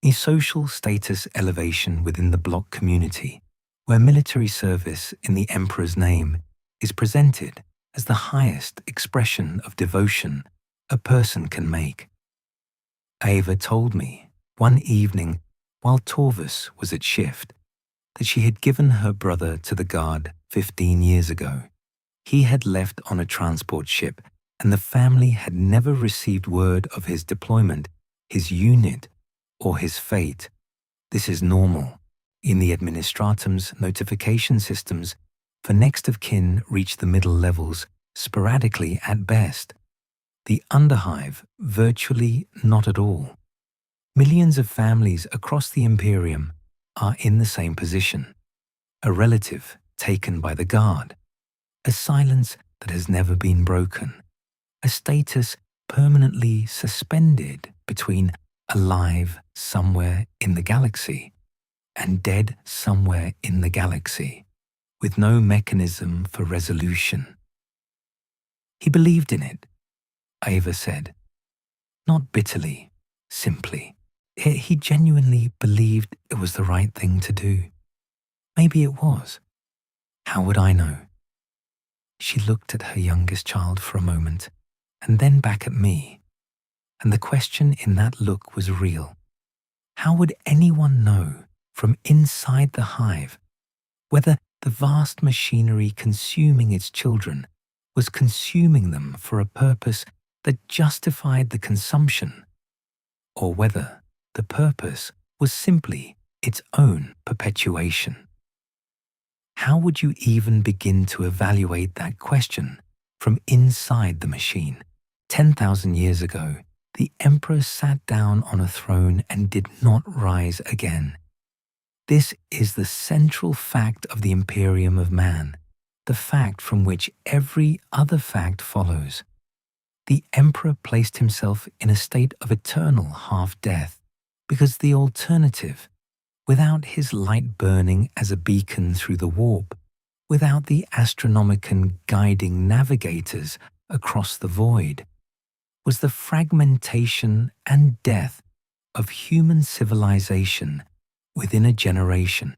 A social status elevation within the block community, where military service in the Emperor's name is presented as the highest expression of devotion a person can make. Ava told me one evening while Torvus was at shift that she had given her brother to the guard 15 years ago. He had left on a transport ship, and the family had never received word of his deployment, his unit, or his fate. This is normal. In the Administratum's notification systems, for next of kin reach the middle levels sporadically at best. The Underhive virtually not at all. Millions of families across the Imperium are in the same position. A relative taken by the guard. A silence that has never been broken. A status permanently suspended between alive somewhere in the galaxy and dead somewhere in the galaxy, with no mechanism for resolution. He believed in it, Ava said. Not bitterly, simply. He genuinely believed it was the right thing to do. Maybe it was. How would I know? She looked at her youngest child for a moment, and then back at me. And the question in that look was real. How would anyone know from inside the hive whether the vast machinery consuming its children was consuming them for a purpose that justified the consumption, or whether the purpose was simply its own perpetuation? How would you even begin to evaluate that question from inside the machine? 10,000 years ago, the Emperor sat down on a throne and did not rise again. This is the central fact of the Imperium of man, the fact from which every other fact follows. The Emperor placed himself in a state of eternal half-death because the alternative, without his light burning as a beacon through the warp, without the Astronomicon guiding navigators across the void, was the fragmentation and death of human civilization within a generation.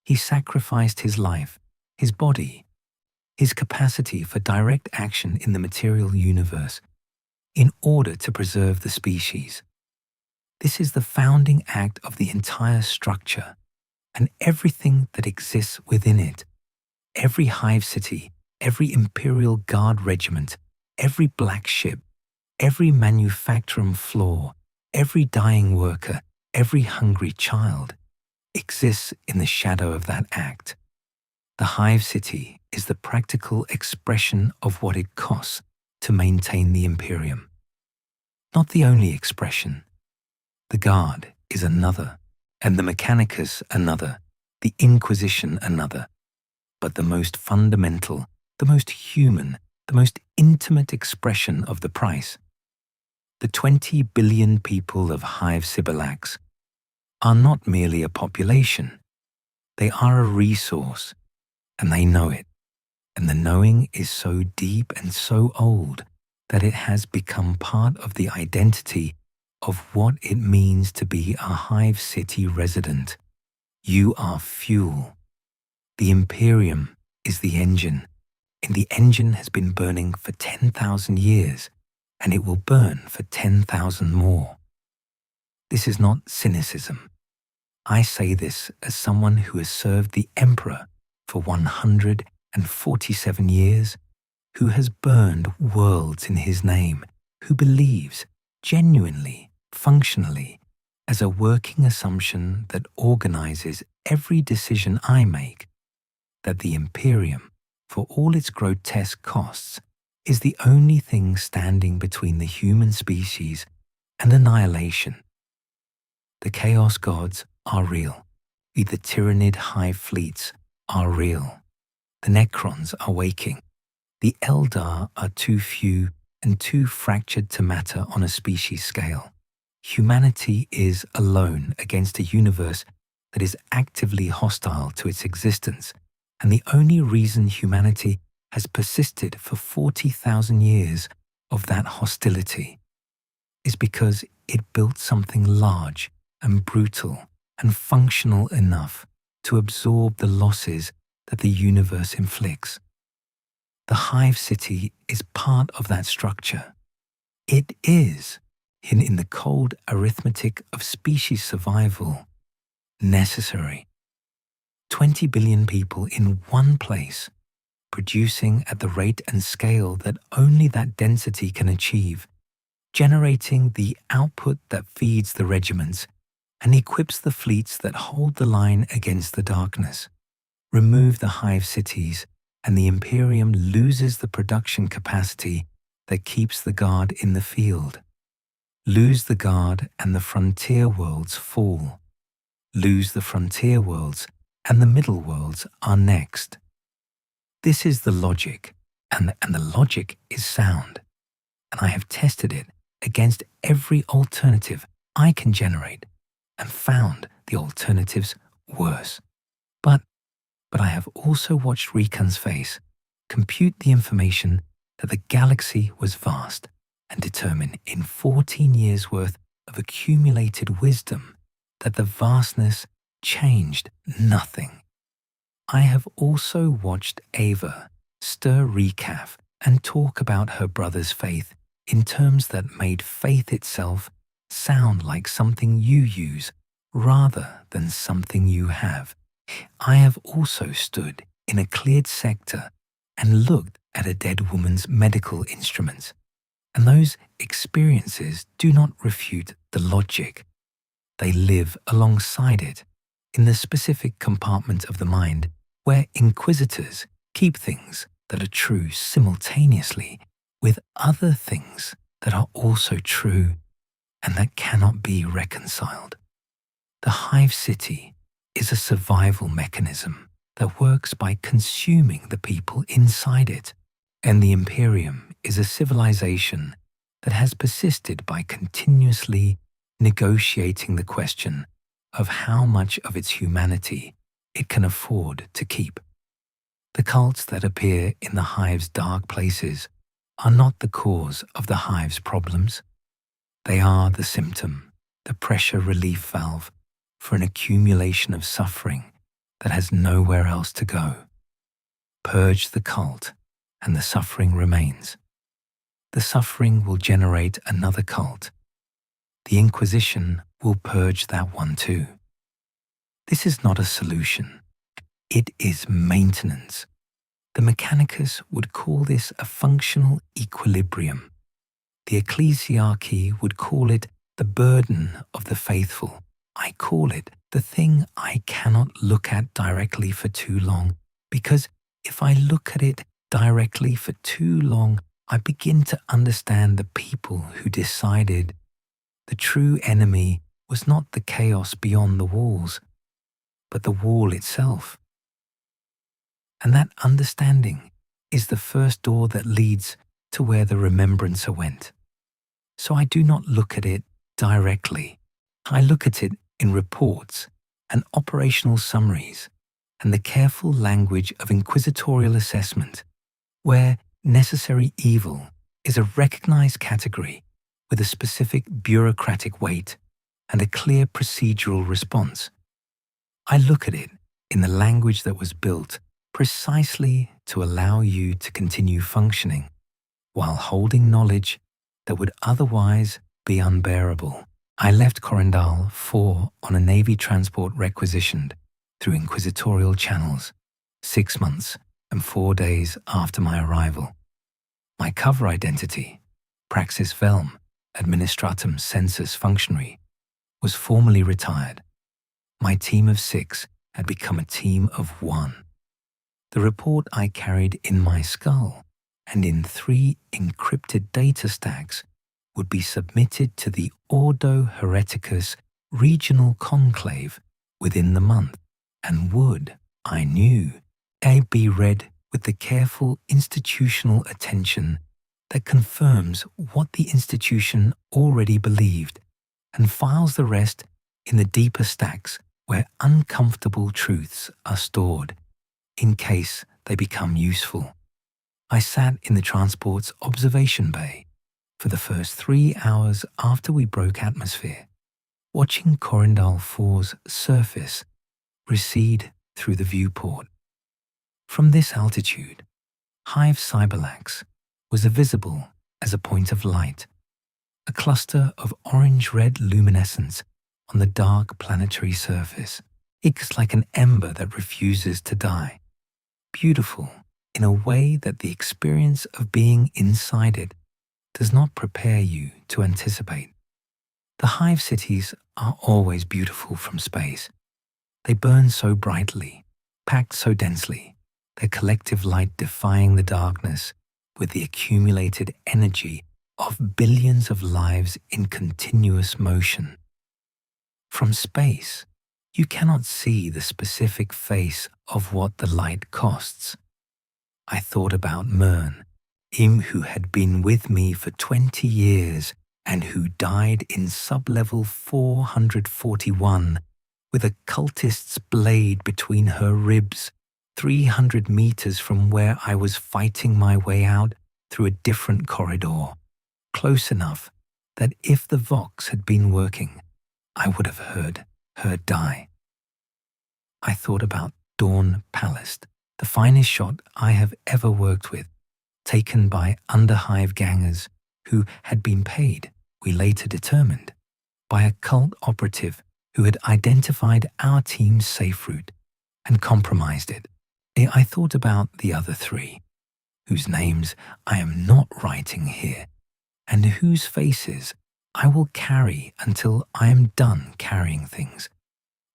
He sacrificed his life, his body, his capacity for direct action in the material universe in order to preserve the species. This is the founding act of the entire structure and everything that exists within it. Every Hive City, every Imperial Guard regiment, every black ship, every manufacturing floor, every dying worker, every hungry child exists in the shadow of that act. The Hive City is the practical expression of what it costs to maintain the Imperium. Not the only expression. The Guard is another, and the Mechanicus another, the Inquisition another. But the most fundamental, the most human, the most intimate expression of the price, the 20 billion people of Hive Sibilax, are not merely a population. They are a resource, and they know it. And the knowing is so deep and so old that it has become part of the identity of what it means to be a Hive City resident. You are fuel. The Imperium is the engine, and the engine has been burning for 10,000 years, and it will burn for 10,000 more. This is not cynicism. I say this as someone who has served the Emperor for 147 years, who has burned worlds in his name, who believes genuinely, functionally, as a working assumption that organizes every decision I make, that the Imperium, for all its grotesque costs, is the only thing standing between the human species and annihilation. The Chaos Gods are real. The Tyrannid Hive fleets are real. The Necrons are waking. The Eldar are too few and too fractured to matter on a species scale. Humanity is alone against a universe that is actively hostile to its existence, and the only reason humanity has persisted for 40,000 years of that hostility is because it built something large and brutal and functional enough to absorb the losses that the universe inflicts. The Hive City is part of that structure. It is, in the cold arithmetic of species survival, necessary. 20 billion people in one place, producing at the rate and scale that only that density can achieve, generating the output that feeds the regiments and equips the fleets that hold the line against the darkness. Remove the Hive Cities, and the Imperium loses the production capacity that keeps the guard in the field. Lose the guard, and the frontier worlds fall. Lose the frontier worlds, and the middle worlds are next. This is the logic, and the logic is sound. And I have tested it against every alternative I can generate and found the alternatives worse. But I have also watched Recon's face compute the information that the galaxy was vast and determine in 14 years' worth of accumulated wisdom that the vastness changed nothing. I have also watched Ava stir recaf and talk about her brother's faith in terms that made faith itself sound like something you use rather than something you have. I have also stood in a cleared sector and looked at a dead woman's medical instruments, and those experiences do not refute the logic. They live alongside it in the specific compartment of the mind where inquisitors keep things that are true simultaneously with other things that are also true and that cannot be reconciled. The Hive City is a survival mechanism that works by consuming the people inside it, and the Imperium is a civilization that has persisted by continuously negotiating the question of how much of its humanity it can afford to keep. The cults that appear in the Hive's dark places are not the cause of the Hive's problems. They are the symptom, the pressure relief valve for an accumulation of suffering that has nowhere else to go. Purge the cult, and the suffering remains. The suffering will generate another cult. The Inquisition will purge that one too. This is not a solution. It is maintenance. The Mechanicus would call this a functional equilibrium. The ecclesiarchy would call it the burden of the faithful. I call it the thing I cannot look at directly for too long, because if I look at it directly for too long, I begin to understand the people who decided the true enemy was not the chaos beyond the walls, but the wall itself. And that understanding is the first door that leads to where the remembrancer went. So I do not look at it directly. I look at it in reports and operational summaries and the careful language of inquisitorial assessment, where necessary evil is a recognized category with a specific bureaucratic weight and a clear procedural response. I look at it in the language that was built precisely to allow you to continue functioning while holding knowledge that would otherwise be unbearable. I left Corindal 4 on a Navy transport requisitioned through inquisitorial channels 6 months and 4 days after my arrival. My cover identity, Praxis Velm, Administratum Census Functionary, was formally retired. My team of 6 had become a team of 1. The report I carried in my skull and in 3 encrypted data stacks would be submitted to the Ordo Hereticus Regional Conclave within the month, and would, I knew, be read with the careful institutional attention that confirms what the institution already believed and files the rest in the deeper stacks where uncomfortable truths are stored, in case they become useful. I sat in the transport's observation bay for the first 3 hours after we broke atmosphere, watching Corindal 4's surface recede through the viewport. From this altitude, Hive Cyberlax was visible as a point of light, a cluster of orange-red luminescence on the dark planetary surface. It's like an ember that refuses to die, beautiful in a way that the experience of being inside it does not prepare you to anticipate. The Hive Cities are always beautiful from space. They burn so brightly, packed so densely, their collective light defying the darkness with the accumulated energy of billions of lives in continuous motion. From space, you cannot see the specific face of what the light costs. I thought about Mern, him who had been with me for 20 years and who died in sublevel 441 with a cultist's blade between her ribs, 300 meters from where I was fighting my way out through a different corridor, close enough that if the Vox had been working, I would have heard her die. I thought about Dawn Palast, the finest shot I have ever worked with, taken by Underhive gangers who had been paid, we later determined, by a cult operative who had identified our team's safe route and compromised it. I thought about the other 3, whose names I am not writing here, and whose faces I will carry until I am done carrying things.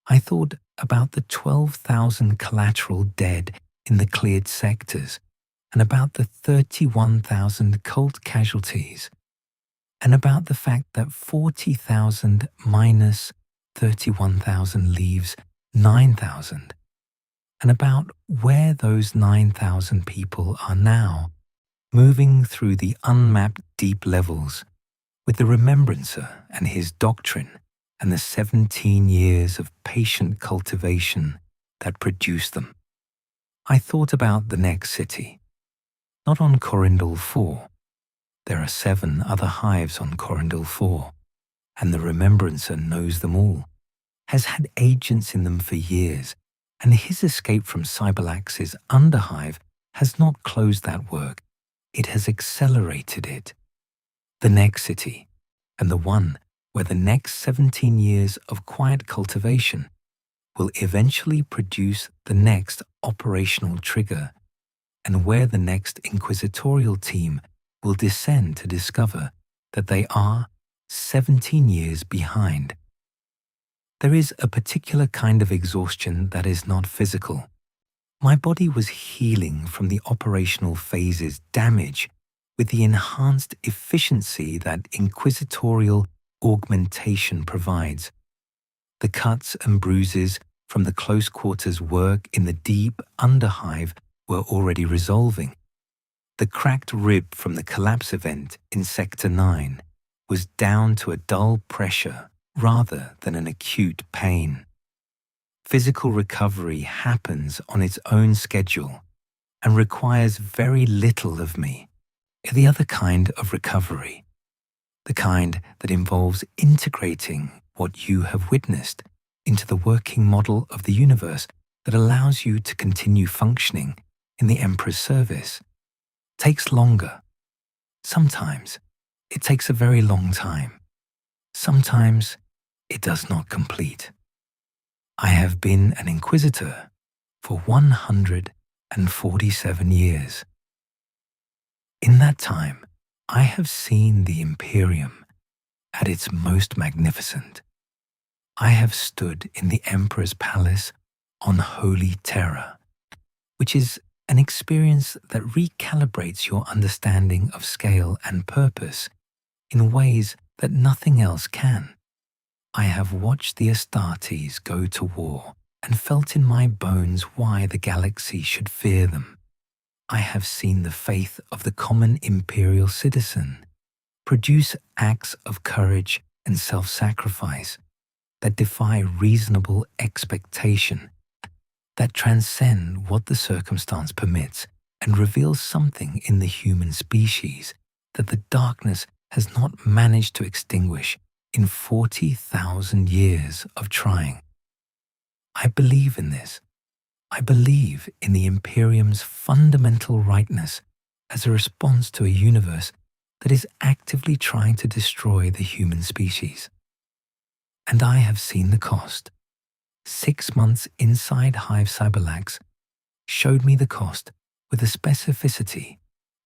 I thought about the 12,000 collateral dead in the cleared sectors, and about the 31,000 cult casualties, and about the fact that 40,000 minus 31,000 leaves 9,000, and about where those 9,000 people are now, moving through the unmapped deep levels, with the Remembrancer and his doctrine and the 17 years of patient cultivation that produced them. I thought about the next city, not on Corindal 4. There are 7 other hives on Corindal 4, and the Remembrancer knows them all, has had agents in them for years, and his escape from Cyberlax's Underhive has not closed that work. It has accelerated it. The next city, and the one where the next 17 years of quiet cultivation will eventually produce the next operational trigger, and where the next inquisitorial team will descend to discover that they are 17 years behind. There is a particular kind of exhaustion that is not physical. My body was healing from the operational phase's damage with the enhanced efficiency that inquisitorial augmentation provides. The cuts and bruises from the close quarters work in the deep Underhive were already resolving. The cracked rib from the collapse event in Sector 9 was down to a dull pressure rather than an acute pain. Physical recovery happens on its own schedule and requires very little of me. The other kind of recovery, the kind that involves integrating what you have witnessed into the working model of the universe that allows you to continue functioning in the Emperor's service, takes longer. Sometimes it takes a very long time. Sometimes it does not complete. I have been an inquisitor for 147 years. In that time, I have seen the Imperium at its most magnificent. I have stood in the Emperor's palace on Holy Terror, which is an experience that recalibrates your understanding of scale and purpose in ways that nothing else can. I have watched the Astartes go to war and felt in my bones why the galaxy should fear them. I have seen the faith of the common imperial citizen produce acts of courage and self-sacrifice that defy reasonable expectation, that transcend what the circumstance permits and reveal something in the human species that the darkness has not managed to extinguish in 40,000 years of trying. I believe in this. I believe in the Imperium's fundamental rightness as a response to a universe that is actively trying to destroy the human species. And I have seen the cost. 6 months inside Hive Cyberlax showed me the cost with a specificity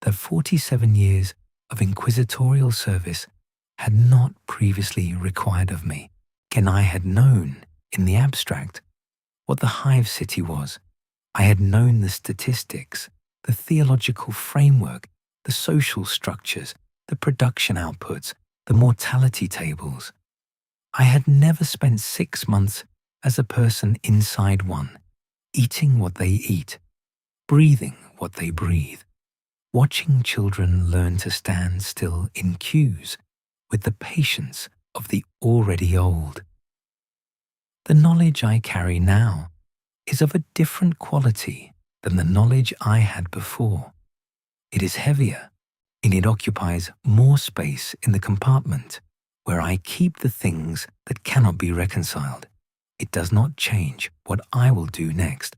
that 47 years of inquisitorial service had not previously required of me. And I had known, in the abstract, what the Hive City was. I had known the statistics, the theological framework, the social structures, the production outputs, the mortality tables. I had never spent 6 months as a person inside one, eating what they eat, breathing what they breathe, watching children learn to stand still in queues with the patience of the already old. The knowledge I carry now is of a different quality than the knowledge I had before. It is heavier, and it occupies more space in the compartment where I keep the things that cannot be reconciled. It does not change what I will do next.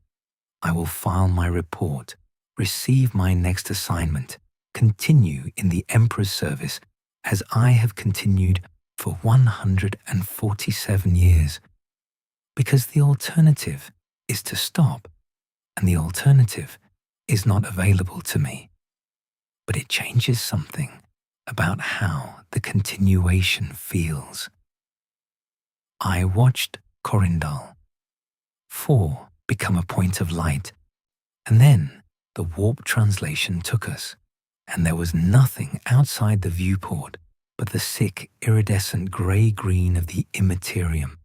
I will file my report, receive my next assignment, continue in the Emperor's service as I have continued for 147 years. Because the alternative is to stop, and the alternative is not available to me. But it changes something about how the continuation feels. I watched Corindal 4 become a point of light, and then the warp translation took us, and there was nothing outside the viewport but the sick, iridescent grey-green of the immaterium,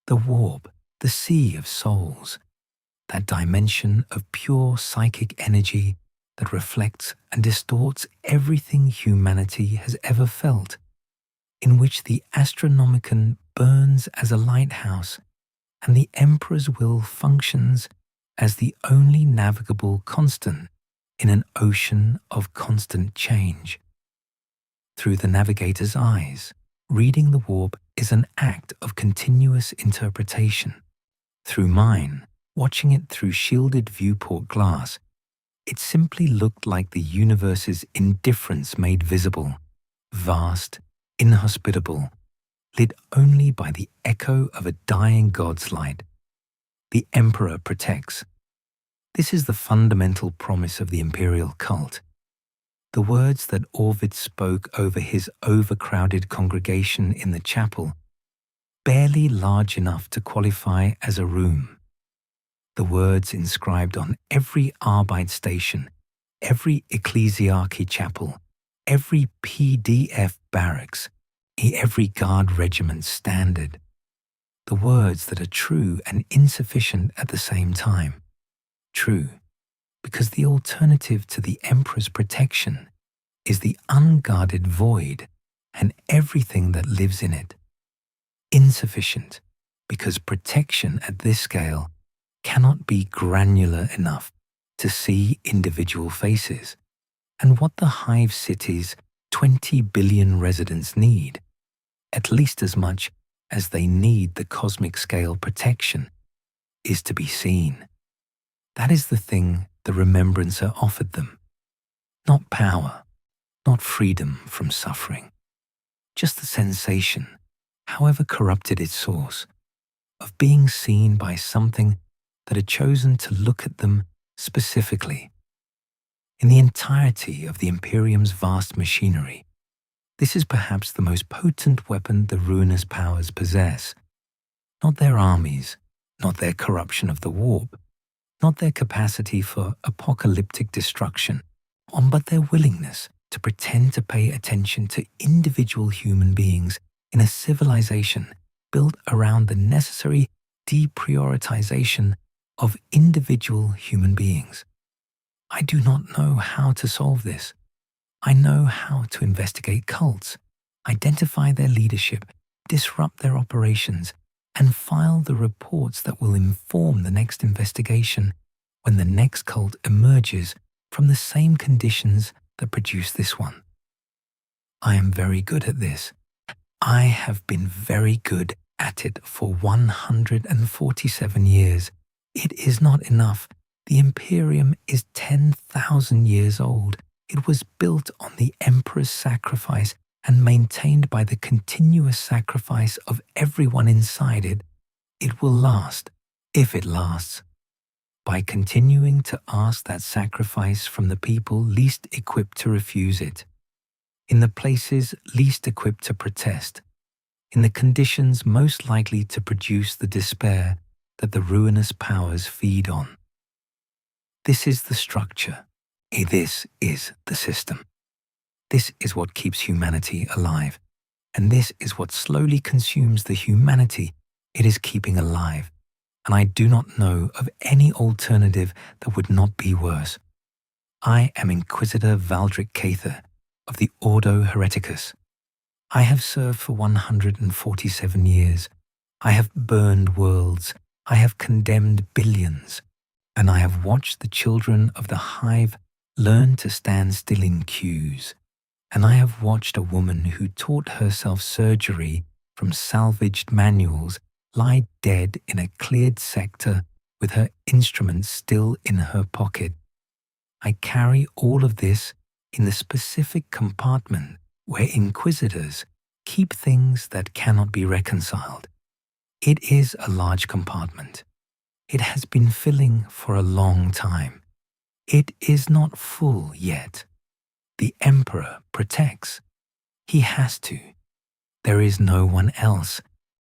the warp, the sea of souls, that dimension of pure psychic energy that reflects and distorts everything humanity has ever felt, in which the Astronomicon burns as a lighthouse and the Emperor's will functions as the only navigable constant in an ocean of constant change. Through the navigator's eyes, reading the warp is an act of continuous interpretation. Through mine, watching it through shielded viewport glass, it simply looked like the universe's indifference made visible, vast, inhospitable, lit only by the echo of a dying god's light. The Emperor protects. This is the fundamental promise of the imperial cult. The words that Orvid spoke over his overcrowded congregation in the chapel, barely large enough to qualify as a room. The words inscribed on every Arbide station, every ecclesiarchy chapel, every PDF barracks, every guard regiment standard. The words that are true and insufficient at the same time. True, because the alternative to the Emperor's protection is the unguarded void and everything that lives in it. Insufficient, because protection at this scale cannot be granular enough to see individual faces, and what the Hive Cities' 20 billion residents need, at least as much as they need the cosmic scale protection, is to be seen. That is the thing the Remembrancer offered them. Not power, not freedom from suffering, just the sensation however corrupted its source, of being seen by something that had chosen to look at them specifically. In the entirety of the Imperium's vast machinery, this is perhaps the most potent weapon the ruinous powers possess. Not their armies, not their corruption of the warp, not their capacity for apocalyptic destruction, but their willingness to pretend to pay attention to individual human beings in a civilization built around the necessary deprioritization of individual human beings. I do not know how to solve this. I know how to investigate cults, identify their leadership, disrupt their operations, and file the reports that will inform the next investigation when the next cult emerges from the same conditions that produce this one. I am very good at this. I have been very good at it for 147 years. It is not enough. The Imperium is 10,000 years old. It was built on the Emperor's sacrifice and maintained by the continuous sacrifice of everyone inside it. It will last, if it lasts, by continuing to ask that sacrifice from the people least equipped to refuse it, in the places least equipped to protest, in the conditions most likely to produce the despair that the ruinous powers feed on. This is the structure. This is the system. This is what keeps humanity alive, and this is what slowly consumes the humanity it is keeping alive, and I do not know of any alternative that would not be worse. I am Inquisitor Valdric Cather of the Ordo Hereticus. I have served for 147 years. I have burned worlds. I have condemned billions. And I have watched the children of the Hive learn to stand still in queues. And I have watched a woman who taught herself surgery from salvaged manuals lie dead in a cleared sector with her instruments still in her pocket. I carry all of this in the specific compartment where inquisitors keep things that cannot be reconciled. It is a large compartment. It has been filling for a long time. It is not full yet. The Emperor protects. He has to. There is no one else.